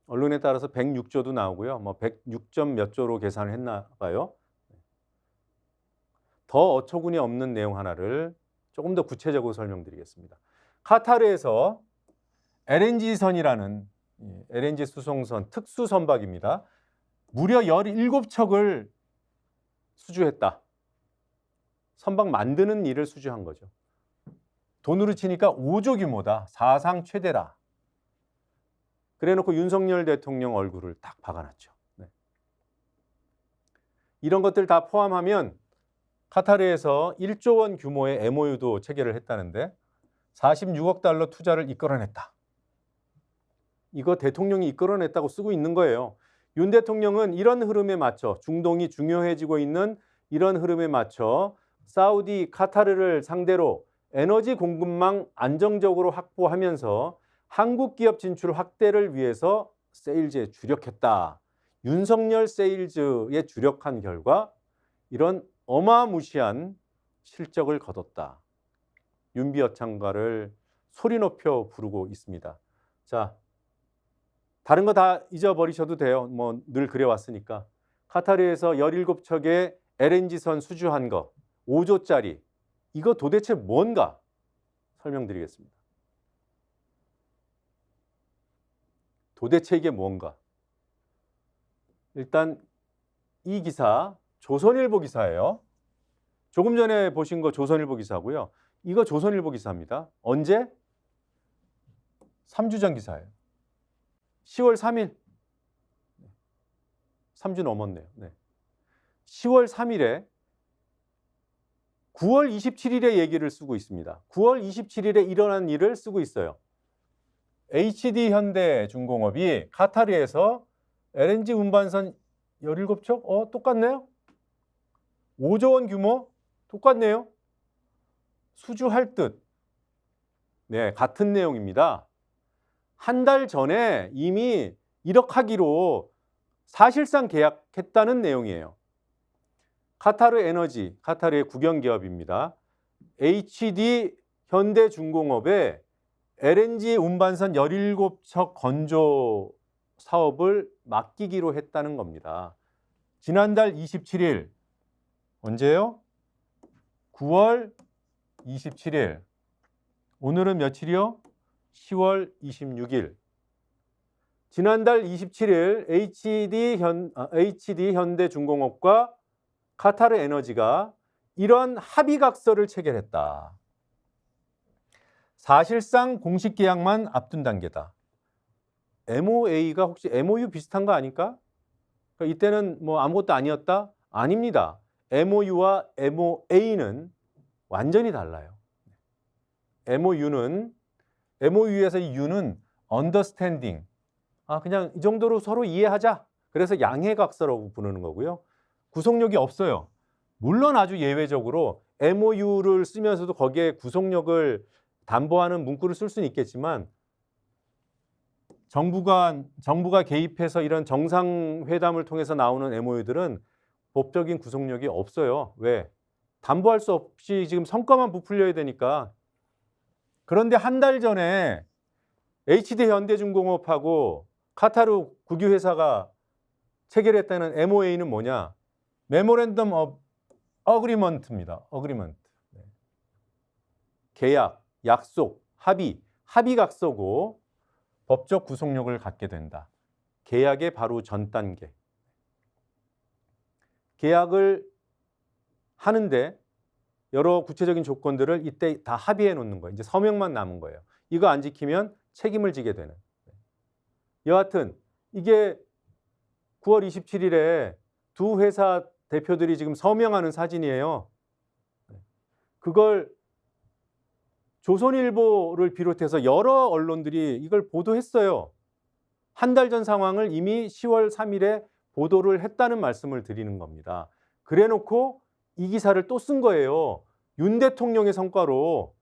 언론에 따라서 106조도 나오고요. 뭐 106점 몇 조로 계산을 했나 봐요. 더 어처구니 없는 내용 하나를 조금 더 구체적으로 설명드리겠습니다. 카타르에서 LNG선이라는 LNG 수송선 특수 선박입니다. 무려 17척을 수주했다. 선박 만드는 일을 수주한 거죠. 돈으로 치니까 5조 규모다. 사상 최대다. 그래놓고 윤석열 대통령 얼굴을 딱 박아놨죠. 네. 이런 것들 다 포함하면 카타르에서 1조 원 규모의 MOU도 체결을 했다는데 46억 달러 투자를 이끌어냈다. 이거 대통령이 이끌어냈다고 쓰고 있는 거예요. 윤 대통령은 이런 흐름에 맞춰 중동이 중요해지고 있는 이런 흐름에 맞춰 사우디, 카타르를 상대로 에너지 공급망 안정적으로 확보하면서 한국 기업 진출 확대를 위해서 세일즈에 주력했다. 윤석열 세일즈에 주력한 결과 이런 어마무시한 실적을 거뒀다. 윤비어 청가를 소리 높여 부르고 있습니다. 자, 다른 거 다 잊어버리셔도 돼요. 뭐 늘 그래왔으니까. 카타르에서 17척의 LNG선 수주한 거 5조짜리 이거 도대체 뭔가 설명드리겠습니다. 도대체 이게 뭔가? 일단 이 기사 조선일보 기사예요. 조금 전에 보신 거 조선일보 기사고요. 이거 조선일보 기사입니다. 언제? 3주 전 기사예요. 10월 3일. 3주 넘었네요. 네. 10월 3일에 9월 27일의 얘기를 쓰고 있습니다. 9월 27일에 일어난 일을 쓰고 있어요. HD현대중공업이 카타르에서 LNG 운반선 17척? 똑같네요. 5조 원 규모? 똑같네요. 수주할 듯. 네, 같은 내용입니다. 한 달 전에 이미 1억 하기로 사실상 계약했다는 내용이에요. 카타르 에너지, 카타르의 국영기업입니다. HD 현대중공업에 LNG 운반선 17척 건조 사업을 맡기기로 했다는 겁니다. 지난달 27일, 언제요? 9월 27일. 오늘은 며칠이요? 10월 26일. 지난달 27일 HD 현대중공업과 카타르 에너지가 이런 합의각서를 체결했다. 사실상 공식 계약만 앞둔 단계다. MOA가 혹시 MOU 비슷한 거 아닐까? 그러니까 이때는 뭐 아무것도 아니었다? 아닙니다. MOU와 MOA는 완전히 달라요. MOU에서 이 U는 understanding. 그냥 이 정도로 서로 이해하자. 그래서 양해각서라고 부르는 거고요. 구속력이 없어요. 물론 아주 예외적으로 MOU를 쓰면서도 거기에 구속력을 담보하는 문구를 쓸 수는 있겠지만 정부가 개입해서 이런 정상회담을 통해서 나오는 MOU들은 법적인 구속력이 없어요. 왜? 담보할 수 없이 지금 성과만 부풀려야 되니까. 그런데 한 달 전에 HD 현대중공업하고 카타르 국유회사가 체결했다는 MOA는 뭐냐? 메모랜덤 오브 어그리먼트입니다. 어그리먼트. 계약, 약속, 합의각서고 법적 구속력을 갖게 된다. 계약의 바로 전 단계. 계약을 하는데 여러 구체적인 조건들을 이때 다 합의해 놓는 거예요. 이제 서명만 남은 거예요. 이거 안 지키면 책임을 지게 되는. 여하튼 이게 9월 27일에 두 회사 대표들이 지금 서명하는 사진이에요. 그걸 조선일보를 비롯해서 여러 언론들이 이걸 보도했어요. 한 달 전 상황을 이미 10월 3일에 보도를 했다는 말씀을 드리는 겁니다. 그래놓고 이 기사를 또 쓴 거예요. 윤 대통령의 성과로.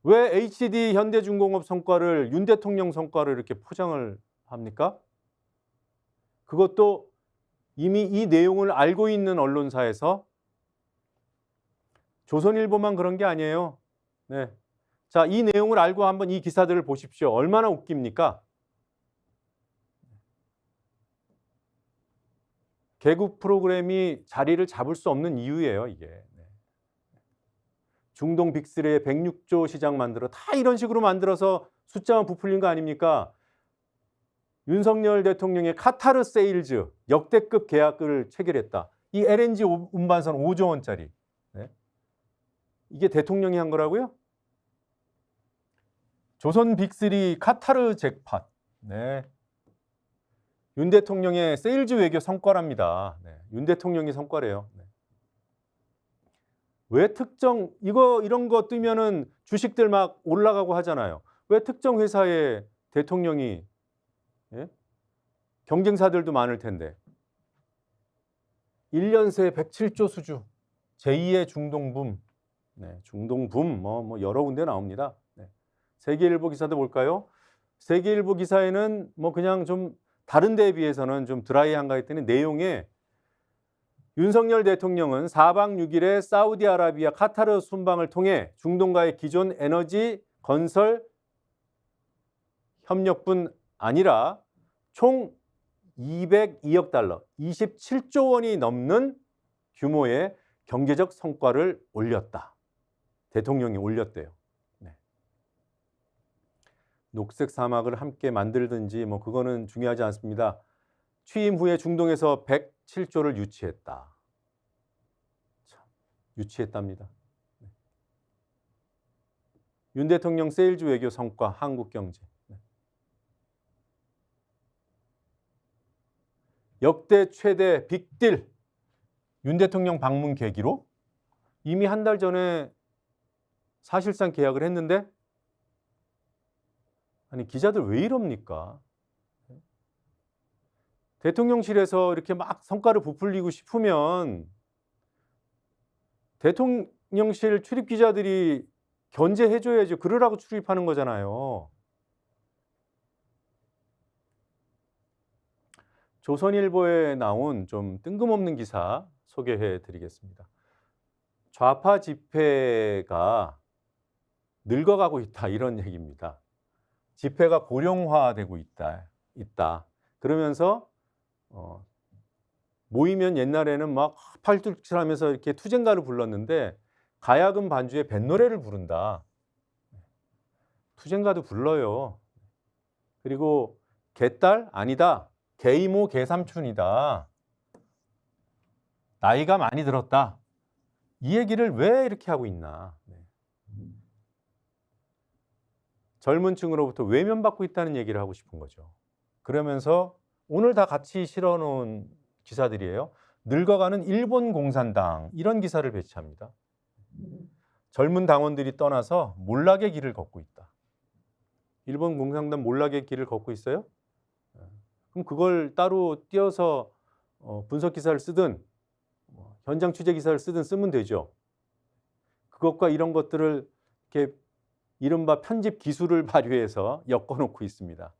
왜 HD 현대중공업 성과를 윤 대통령 성과로 이렇게 포장을 합니까? 그것도 이미 이 내용을 알고 있는 언론사에서. 조선일보만 그런 게 아니에요. 네. 자, 이 내용을 알고 한번 이 기사들을 보십시오. 얼마나 웃깁니까? 개국 프로그램이 자리를 잡을 수 없는 이유예요, 이게. 중동 빅3의 106조 시장 만들어 다 이런 식으로 만들어서 숫자만 부풀린 거 아닙니까? 윤석열 대통령의 카타르 세일즈 역대급 계약을 체결했다. 이 LNG 운반선 5조 원짜리. 네. 이게 대통령이 한 거라고요? 조선 빅3 카타르 잭팟. 네. 윤 대통령의 세일즈 외교 성과랍니다. 네. 윤 대통령의 성과래요. 네. 왜 이런 거 뜨면은 주식들 막 올라가고 하잖아요. 왜 특정 회사의 대통령이, 예? 경쟁사들도 많을 텐데. 1년 새 107조 수주. 제2의 중동붐. 네, 중동붐 뭐 여러 군데 나옵니다. 네. 세계일보 기사도 볼까요? 세계일보 기사에는 뭐 그냥 좀 다른 데에 비해서는 좀 드라이한가 했더니 내용에 윤석열 대통령은 4박 6일에 사우디아라비아 카타르 순방을 통해 중동과의 기존 에너지 건설 협력뿐 아니라 총 202억 달러, 27조 원이 넘는 규모의 경제적 성과를 올렸다. 대통령이 올렸대요. 네. 녹색 사막을 함께 만들든지 뭐 그거는 중요하지 않습니다. 취임 후에 중동에서 107조를 유치했다. 참, 유치했답니다. 네. 윤 대통령 세일즈 외교 성과 한국 경제. 네. 역대 최대 빅딜 윤 대통령 방문 계기로 이미 한 달 전에 사실상 계약을 했는데 아니 기자들 왜 이럽니까? 대통령실에서 이렇게 막 성과를 부풀리고 싶으면 대통령실 출입 기자들이 견제해줘야죠. 그러라고 출입하는 거잖아요. 조선일보에 나온 좀 뜬금없는 기사 소개해 드리겠습니다. 좌파 집회가 늙어가고 있다 이런 얘기입니다. 집회가 고령화되고 있다. 그러면서 모이면 옛날에는 막 팔뚝질하면서 이렇게 투쟁가를 불렀는데 가야금 반주에 뱃노래를 부른다. 투쟁가도 불러요. 그리고 개딸 아니다. 개이모 개삼촌이다. 나이가 많이 들었다. 이 얘기를 왜 이렇게 하고 있나. 젊은 층으로부터 외면받고 있다는 얘기를 하고 싶은 거죠. 그러면서 오늘 다 같이 실어놓은 기사들이에요. 늙어가는 일본 공산당 이런 기사를 배치합니다. 젊은 당원들이 떠나서 몰락의 길을 걷고 있다. 일본 공산당 몰락의 길을 걷고 있어요? 그럼 그걸 따로 띄어서 분석 기사를 쓰든 현장 취재 기사를 쓰든 쓰면 되죠. 그것과 이런 것들을 이렇게 이른바 편집 기술을 발휘해서 엮어놓고 있습니다.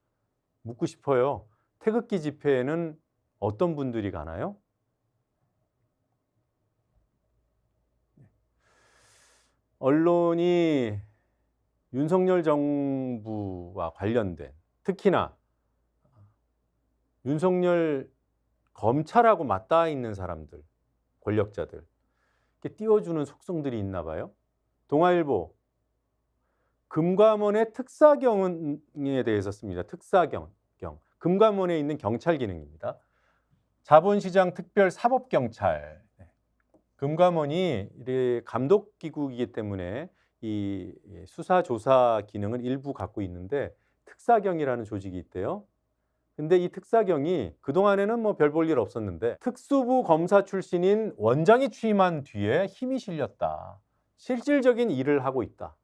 묻고 싶어요. 태극기 집회에는 어떤 분들이 가나요? 언론이 윤석열 정부와 관련된 특히나 윤석열 검찰하고 맞닿아 있는 사람들, 권력자들 이렇게 띄워주는 속성들이 있나 봐요. 동아일보 금감원의 특사경에 대해서 씁니다. 특사경. 금감원에 있는 경찰 기능입니다. 자본시장 특별사법경찰. 금감원이 감독기구이기 때문에 이 수사조사 기능을 일부 갖고 있는데 특사경이라는 조직이 있대요. 근데 이 특사경이 그동안에는 뭐 별 볼 일 없었는데 특수부 검사 출신인 원장이 취임한 뒤에 힘이 실렸다. 실질적인 일을 하고 있다.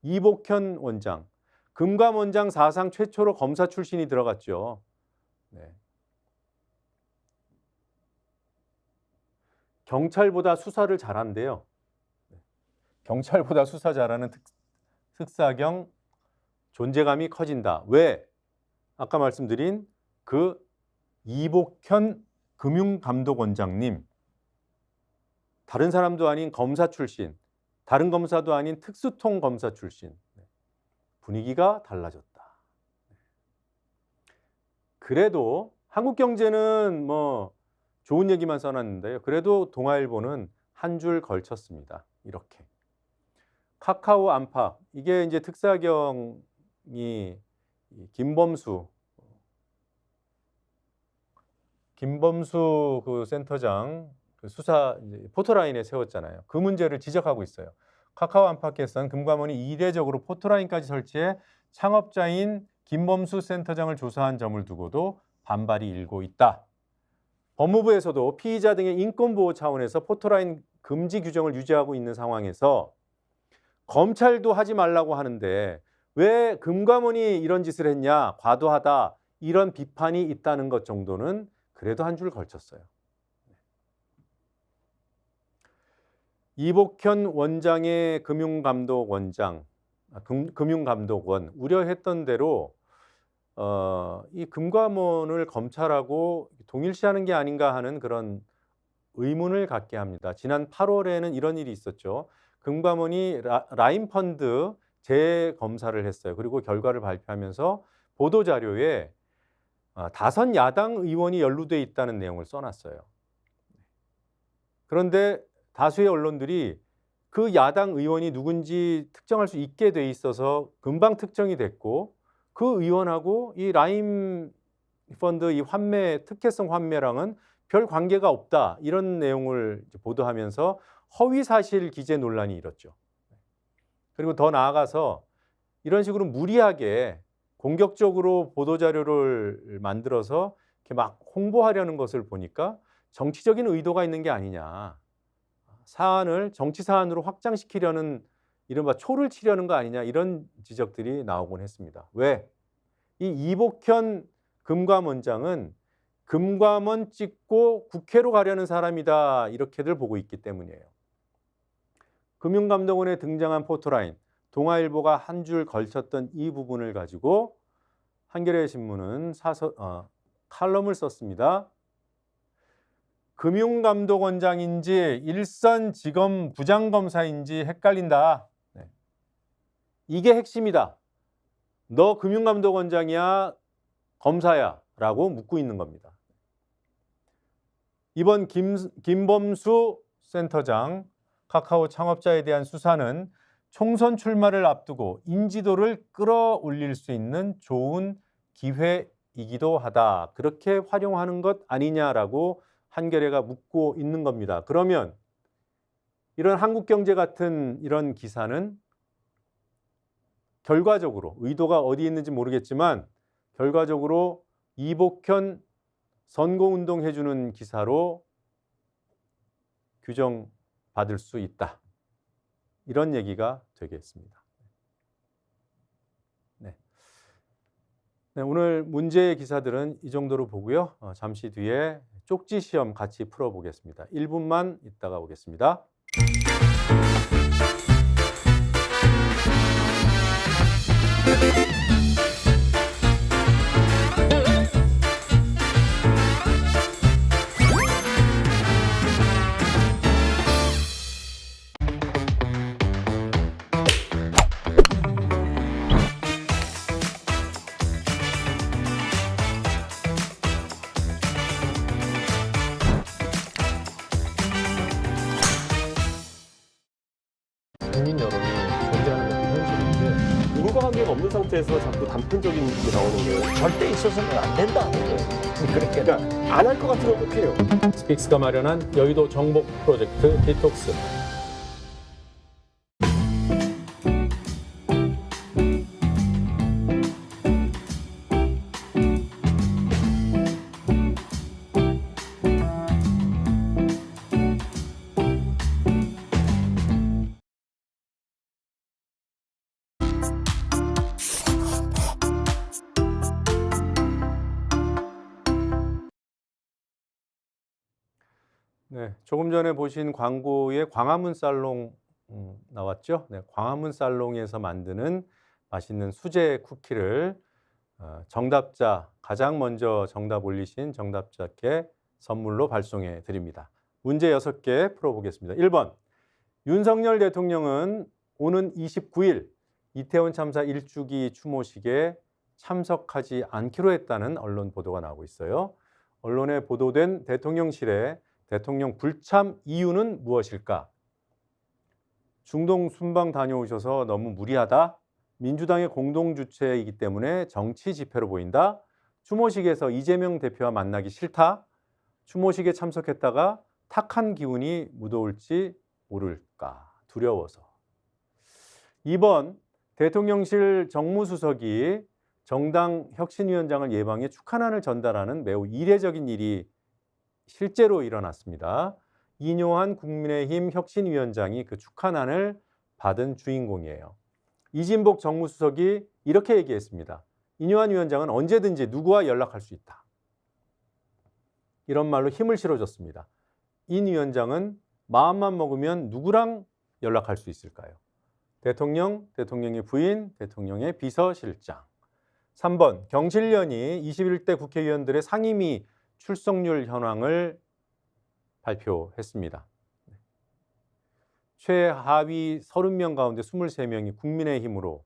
이복현 원장, 금감원장 사상 최초로 검사 출신이 들어갔죠. 네. 경찰보다 수사를 잘한대요. 경찰보다 수사 잘하는 특사경 존재감이 커진다. 왜? 아까 말씀드린 그 이복현 금융감독원장님, 다른 사람도 아닌 검사 출신, 다른 검사도 아닌 특수통 검사 출신. 분위기가 달라졌다. 그래도 한국경제는 뭐 좋은 얘기만 써놨는데요. 그래도 동아일보는 한 줄 걸쳤습니다. 이렇게. 카카오 안팎, 이게 이제 특사경이 김범수 그 센터장 그 수사 포토라인에 세웠잖아요. 그 문제를 지적하고 있어요. 카카오 안팎에서는 금감원이 이례적으로 포토라인까지 설치해 창업자인 김범수 센터장을 조사한 점을 두고도 반발이 일고 있다. 법무부에서도 피의자 등의 인권보호 차원에서 포토라인 금지 규정을 유지하고 있는 상황에서 검찰도 하지 말라고 하는데 왜 금감원이 이런 짓을 했냐, 과도하다, 이런 비판이 있다는 것 정도는 그래도 한 줄 걸쳤어요. 이복현 원장의 금융감독원 우려했던 대로 이 금감원을 검찰하고 동일시하는 게 아닌가 하는 그런 의문을 갖게 합니다. 지난 8월에는 이런 일이 있었죠. 금감원이 라인펀드 재검사를 했어요. 그리고 결과를 발표하면서 보도자료에 다섯 야당 의원이 연루돼 있다는 내용을 써놨어요. 그런데 다수의 언론들이 그 야당 의원이 누군지 특정할 수 있게 돼 있어서 금방 특정이 됐고, 그 의원하고 이 라임 펀드 이 환매, 특혜성 환매랑은 별 관계가 없다, 이런 내용을 보도하면서 허위사실 기재 논란이 일었죠. 그리고 더 나아가서 이런 식으로 무리하게 공격적으로 보도자료를 만들어서 이렇게 막 홍보하려는 것을 보니까 정치적인 의도가 있는 게 아니냐, 사안을 정치 사안으로 확장시키려는, 이른바 초를 치려는 거 아니냐, 이런 지적들이 나오곤 했습니다. 왜? 이 이복현 금감원장은 금감원 찍고 국회로 가려는 사람이다, 이렇게들 보고 있기 때문이에요. 금융감독원에 등장한 포토라인, 동아일보가 한 줄 걸쳤던 이 부분을 가지고 한겨레 신문은 칼럼을 썼습니다. 금융감독원장인지 일선지검 부장검사인지 헷갈린다. 네. 이게 핵심이다. 너 금융감독원장이야, 검사야? 라고 묻고 있는 겁니다. 이번 김범수 센터장 카카오 창업자에 대한 수사는 총선 출마를 앞두고 인지도를 끌어올릴 수 있는 좋은 기회이기도 하다, 그렇게 활용하는 것 아니냐라고 한겨레가 묻고 있는 겁니다. 그러면 이런 한국경제 같은 이런 기사는 결과적으로, 의도가 어디 있는지 모르겠지만 결과적으로 이복현 선거운동 해주는 기사로 규정받을 수 있다, 이런 얘기가 되겠습니다. 네. 네, 오늘 문제의 기사들은 이 정도로 보고요. 잠시 뒤에 쪽지 시험 같이 풀어보겠습니다. 1분만 있다가 오겠습니다. 국민 여론이 존재하는 것도 현실인데 인과관계가 없는 상태에서 자꾸 단편적인 게 나오는 거예요. 절대 있어서는 안 된다. 그러니까 안 할 것 같으면 꼭 해요. 스픽스가 마련한 여의도 정복 프로젝트 디톡스. 네, 조금 전에 보신 광고에 광화문 살롱 나왔죠? 네, 광화문 살롱에서 만드는 맛있는 수제 쿠키를 정답자, 가장 먼저 정답 올리신 정답자께 선물로 발송해 드립니다. 문제 6개 풀어보겠습니다. 1번, 윤석열 대통령은 오는 29일 이태원 참사 1주기 추모식에 참석하지 않기로 했다는 언론 보도가 나오고 있어요. 언론에 보도된 대통령실의 대통령 불참 이유는 무엇일까? 중동 순방 다녀오셔서 너무 무리하다? 민주당의 공동주최이기 때문에 정치 집회로 보인다? 추모식에서 이재명 대표와 만나기 싫다? 추모식에 참석했다가 탁한 기운이 묻어올지 모를까? 두려워서. 2번, 대통령실 정무수석이 정당 혁신위원장을 예방해 축하난을 전달하는 매우 이례적인 일이 실제로 일어났습니다. 이뇨한 국민의힘 혁신위원장이 그 축하난을 받은 주인공이에요. 이진복 정무수석이 이렇게 얘기했습니다. 이뇨한 위원장은 언제든지 누구와 연락할 수 있다. 이런 말로 힘을 실어줬습니다. 인 위원장은 마음만 먹으면 누구랑 연락할 수 있을까요? 대통령, 대통령의 부인, 대통령의 비서실장. 3번, 경실련이 21대 국회의원들의 상임위 출석률 현황을 발표했습니다. 최하위 30명 가운데 23명이 국민의힘으로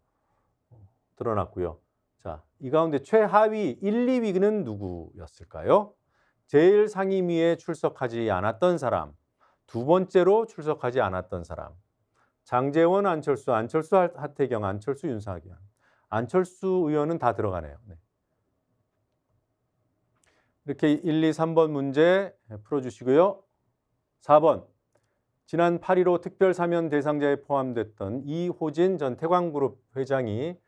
드러났고요. 자, 이 가운데 최하위 1, 2위는 누구였을까요? 제일 상임위에 출석하지 않았던 사람, 두 번째로 출석하지 않았던 사람. 장제원, 안철수, 하태경, 안철수, 윤석열. 안철수 의원은 다 들어가네요. 네. 이렇게 1, 2, 3번 문제 풀어주시고요. 4번. 지난 8.15 특별사면 대상자에 포함됐던 이호진 전 태광그룹 회장이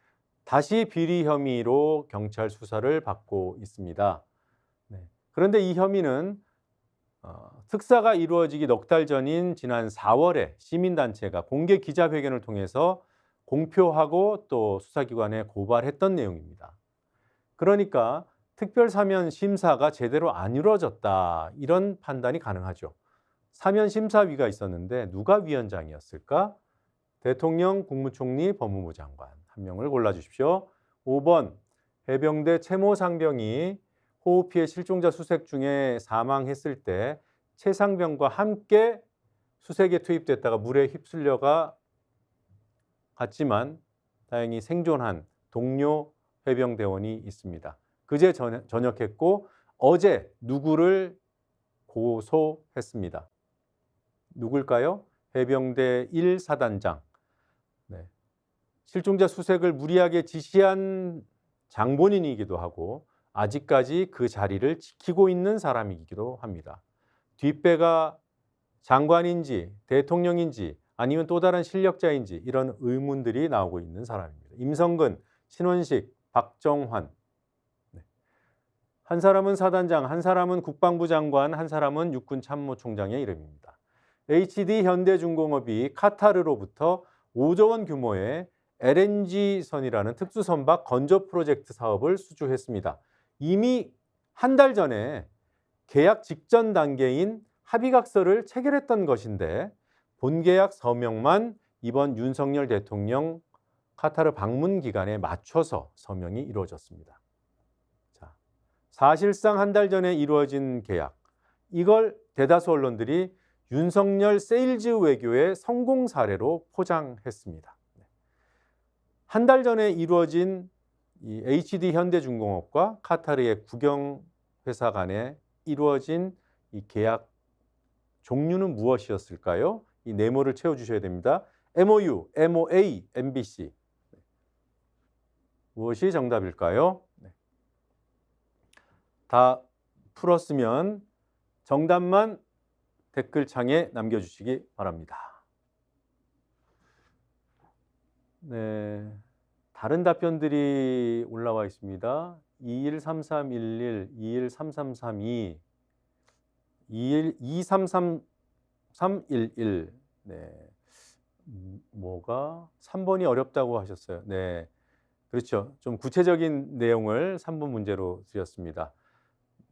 다시 비리 혐의로 경찰 수사를 받고 있습니다. 네. 그런데 이 혐의는 특사가 이루어지기 넉 달 전인 지난 4월에 시민단체가 공개 기자회견을 통해서 공표하고 또 수사기관에 고발했던 내용입니다. 그러니까 특별사면 심사가 제대로 안 이루어졌다, 이런 판단이 가능하죠. 사면심사위가 있었는데 누가 위원장이었을까? 대통령, 국무총리, 법무부 장관 한 명을 골라주십시오. 5번, 해병대 채모 상병이 호우 피해 실종자 수색 중에 사망했을 때 최상병과 함께 수색에 투입됐다가 물에 휩쓸려가 갔지만 다행히 생존한 동료 해병대원이 있습니다. 그제 전역했고 어제 누구를 고소했습니다. 누굴까요? 해병대 1사단장. 네. 실종자 수색을 무리하게 지시한 장본인이기도 하고 아직까지 그 자리를 지키고 있는 사람이기도 합니다. 뒷배가 장관인지 대통령인지 아니면 또 다른 실력자인지 이런 의문들이 나오고 있는 사람입니다. 임성근, 신원식, 박정환. 네. 한 사람은 사단장, 한 사람은 국방부 장관, 한 사람은 육군 참모총장의 이름입니다. HD 현대중공업이 카타르로부터 5조 원 규모의 LNG선이라는 특수선박 건조 프로젝트 사업을 수주했습니다. 이미 한 달 전에 계약 직전 단계인 합의각서를 체결했던 것인데 본계약 서명만 이번 윤석열 대통령 카타르 방문 기간에 맞춰서 서명이 이루어졌습니다. 자, 사실상 한 달 전에 이루어진 계약, 이걸 대다수 언론들이 윤석열 세일즈 외교의 성공 사례로 포장했습니다. 한 달 전에 이루어진 이 HD 현대중공업과 카타르의 국영회사 간에 이루어진 이 계약 종류는 무엇이었을까요? 이 네모를 채워주셔야 됩니다. MOU, MOA, MBC. 무엇이 정답일까요? 다 풀었으면 정답만 댓글창에 남겨주시기 바랍니다. 네, 다른 답변들이 올라와 있습니다. 213311, 213332, 233311. 네, 뭐가 3번이 어렵다고 하셨어요. 네, 그렇죠. 좀 구체적인 내용을 3번 문제로 드렸습니다.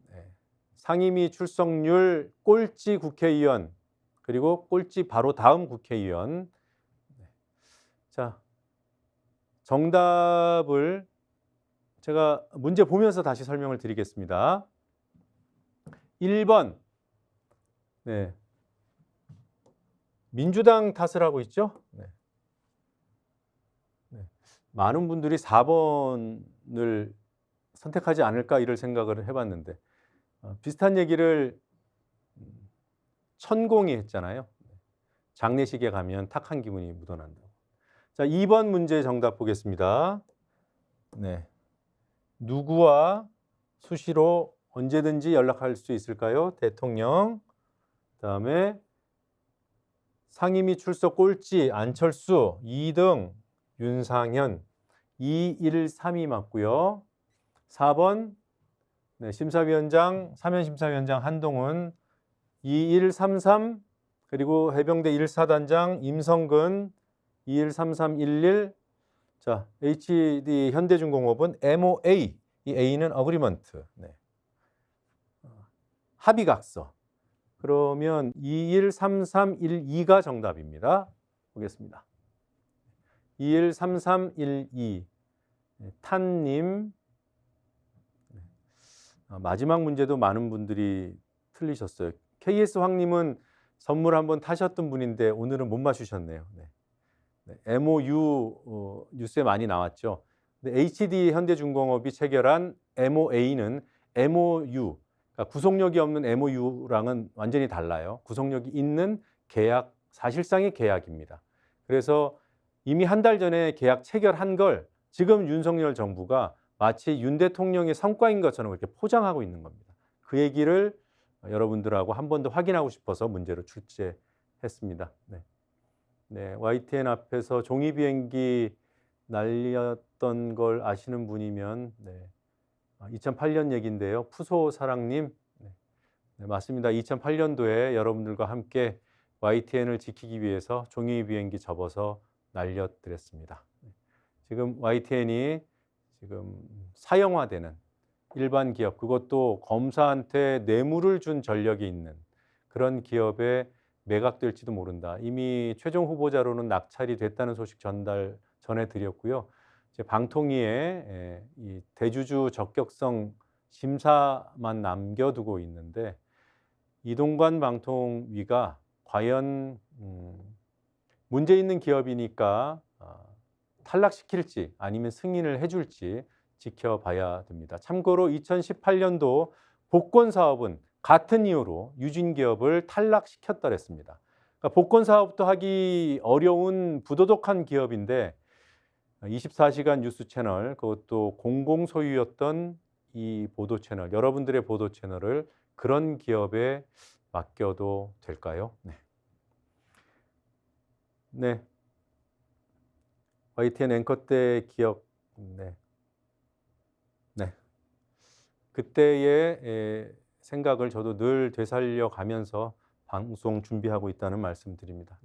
네. 상임위 출석률 꼴찌 국회의원, 그리고 꼴찌 바로 다음 국회의원. 자, 정답을 제가 문제 보면서 다시 설명을 드리겠습니다. 1번. 네. 민주당 탓을 하고 있죠? 네. 네. 많은 분들이 4번을 선택하지 않을까 이럴 생각을 해봤는데 비슷한 얘기를 천공이 했잖아요. 장례식에 가면 탁한 기분이 묻어난다고. 자, 2번 문제 정답 보겠습니다. 네. 누구와 수시로 언제든지 연락할 수 있을까요? 대통령. 그다음에 상임위 출석 꼴찌 안철수, 2등 윤상현, 2132 맞고요. 4번 네, 심사위원장, 사면심사위원장 한동훈, 2133, 그리고 해병대 1사단장 임성근, 213311. 자, HD 현대중공업은 MOA, 이 A는 어그리먼트. 네. 합의각서. 그러면 213312가 정답입니다. 보겠습니다. 213312. 탄님. 마지막 문제도 많은 분들이 틀리셨어요. KS 황님은 선물 한번 타셨던 분인데 오늘은 못 맞추셨네요. 네. MOU 뉴스에 많이 나왔죠. HD 현대중공업이 체결한 MOA는 MOU, 그러니까 구속력이 없는 MOU랑은 완전히 달라요. 구속력이 있는 계약, 사실상의 계약입니다. 그래서 이미 한 달 전에 계약 체결한 걸 지금 윤석열 정부가 마치 윤 대통령의 성과인 것처럼 이렇게 포장하고 있는 겁니다. 그 얘기를 여러분들하고 한 번 더 확인하고 싶어서 문제로 출제했습니다. 네, YTN 앞에서 종이 비행기 날렸던 걸 아시는 분이면 2008년 얘기인데요. 푸소 사랑님, 네, 맞습니다. 2008년도에 여러분들과 함께 YTN을 지키기 위해서 종이 비행기 접어서 날려드렸습니다. 지금 YTN이 지금 사형화되는 일반 기업, 그것도 검사한테 뇌물을 준 전력이 있는 그런 기업에 매각될지도 모른다. 이미 최종 후보자로는 낙찰이 됐다는 소식 전해드렸고요. 이제 방통위에 이 대주주 적격성 심사만 남겨두고 있는데 이동관 방통위가 과연 문제 있는 기업이니까 탈락시킬지 아니면 승인을 해줄지 지켜봐야 됩니다. 참고로 2018년도 복권 사업은 같은 이유로 유진기업을 탈락시켰다 그랬습니다. 그러니까 복권 사업도 하기 어려운 부도덕한 기업인데 24시간 뉴스 채널, 그것도 공공 소유였던 이 보도 채널, 여러분들의 보도 채널을 그런 기업에 맡겨도 될까요? 네. YTN 앵커 때 기억, 네. 그때의 생각을 저도 늘 되살려 가면서 방송 준비하고 있다는 말씀 드립니다.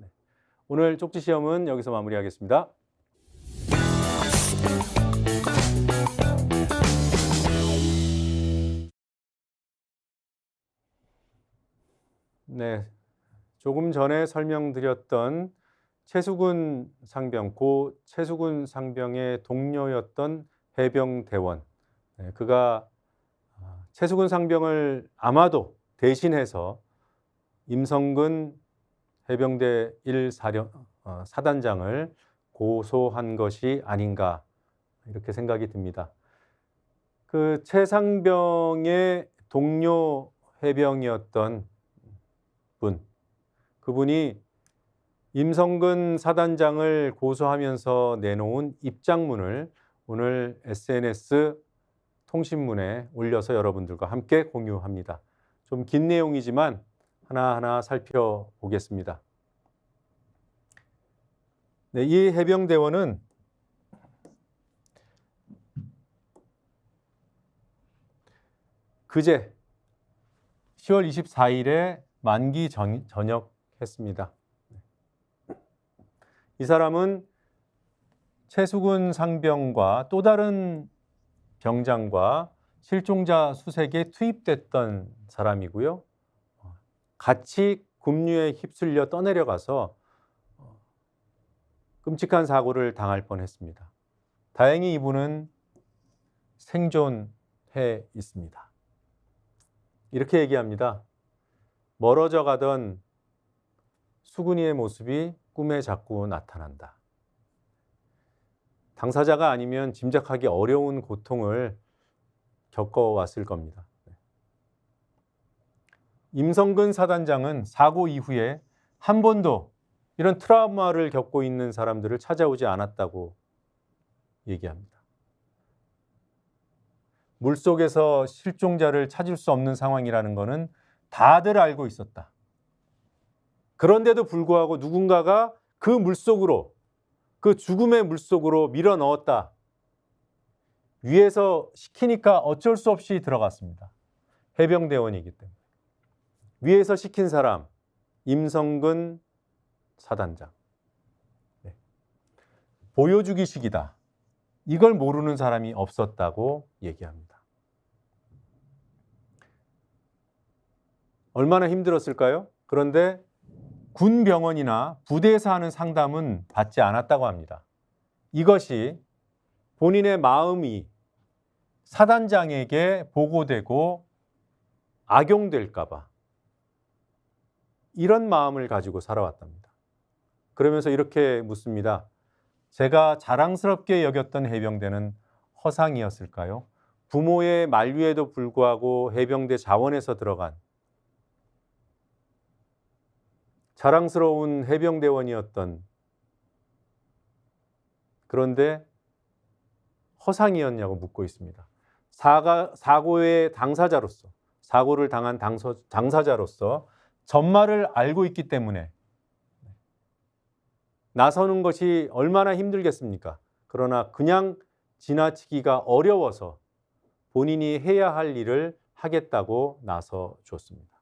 오늘 쪽지 시험은 여기서 마무리하겠습니다. 네, 조금 전에 설명드렸던 최수근 상병, 고 최수근 상병의 동료였던 해병대원, 그가 최수근 상병을 아마도 대신해서 임성근 해병대 1사단장을 고소한 것이 아닌가 이렇게 생각이 듭니다. 그 최 상병의 동료 해병이었던 그분이 임성근 사단장을 고소하면서 내놓은 입장문을 오늘 SNS 통신문에 올려서 여러분들과 함께 공유합니다. 좀 긴 내용이지만 하나하나 살펴보겠습니다. 네, 이 해병대원은 그제 10월 24일에 만기 전역했습니다. 이 사람은 최수근 상병과 또 다른 병장과 실종자 수색에 투입됐던 사람이고요. 같이 급류에 휩쓸려 떠내려가서 끔찍한 사고를 당할 뻔했습니다. 다행히 이분은 생존해 있습니다. 이렇게 얘기합니다. 멀어져 가던 수근이의 모습이 꿈에 자꾸 나타난다. 당사자가 아니면 짐작하기 어려운 고통을 겪어왔을 겁니다. 임성근 사단장은 사고 이후에 한 번도 이런 트라우마를 겪고 있는 사람들을 찾아오지 않았다고 얘기합니다. 물속에서 실종자를 찾을 수 없는 상황이라는 것은 다들 알고 있었다. 그런데도 불구하고 누군가가 그 물속으로, 그 죽음의 물속으로 밀어 넣었다. 위에서 시키니까 어쩔 수 없이 들어갔습니다. 해병대원이기 때문에. 위에서 시킨 사람, 임성근 사단장. 보여주기식이다. 이걸 모르는 사람이 없었다고 얘기합니다. 얼마나 힘들었을까요? 그런데 군 병원이나 부대에서 하는 상담은 받지 않았다고 합니다. 이것이 본인의 마음이 사단장에게 보고되고 악용될까 봐 이런 마음을 가지고 살아왔답니다. 그러면서 이렇게 묻습니다. 제가 자랑스럽게 여겼던 해병대는 허상이었을까요? 부모의 만류에도 불구하고 해병대 자원에서 들어간 자랑스러운 해병대원이었던, 그런데 허상이었냐고 묻고 있습니다. 사고의 당사자로서, 사고를 당한 당사자로서 전말을 알고 있기 때문에 나서는 것이 얼마나 힘들겠습니까? 그러나 그냥 지나치기가 어려워서 본인이 해야 할 일을 하겠다고 나서 줬습니다.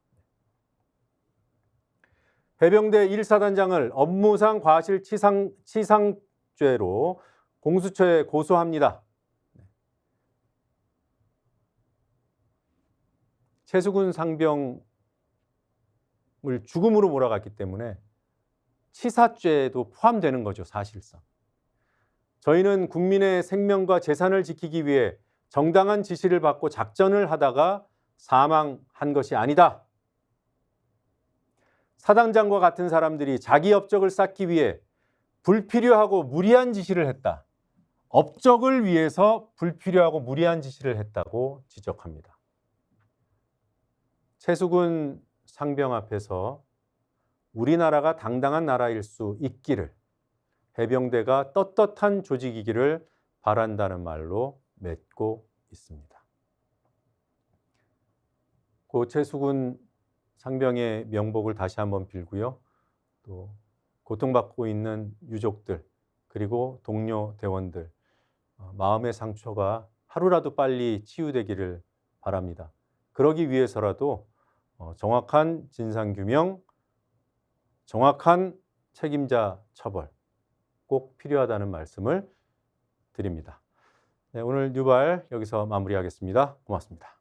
해병대 1사단장을 업무상 과실치상죄로 공수처에 고소합니다. 최수근 상병을 죽음으로 몰아갔기 때문에 치사죄도 포함되는 거죠, 사실상. 저희는 국민의 생명과 재산을 지키기 위해 정당한 지시를 받고 작전을 하다가 사망한 것이 아니다. 사단장과 같은 사람들이 자기 업적을 쌓기 위해 불필요하고 무리한 지시를 했다. 업적을 위해서 불필요하고 무리한 지시를 했다고 지적합니다. 최수근 상병 앞에서 우리나라가 당당한 나라일 수 있기를, 해병대가 떳떳한 조직이기를 바란다는 말로 맺고 있습니다. 고 최수근 상병의 명복을 다시 한번 빌고요. 또 고통받고 있는 유족들 그리고 동료 대원들 마음의 상처가 하루라도 빨리 치유되기를 바랍니다. 그러기 위해서라도 정확한 진상규명, 정확한 책임자 처벌 꼭 필요하다는 말씀을 드립니다. 네, 오늘 뉴발 여기서 마무리하겠습니다. 고맙습니다.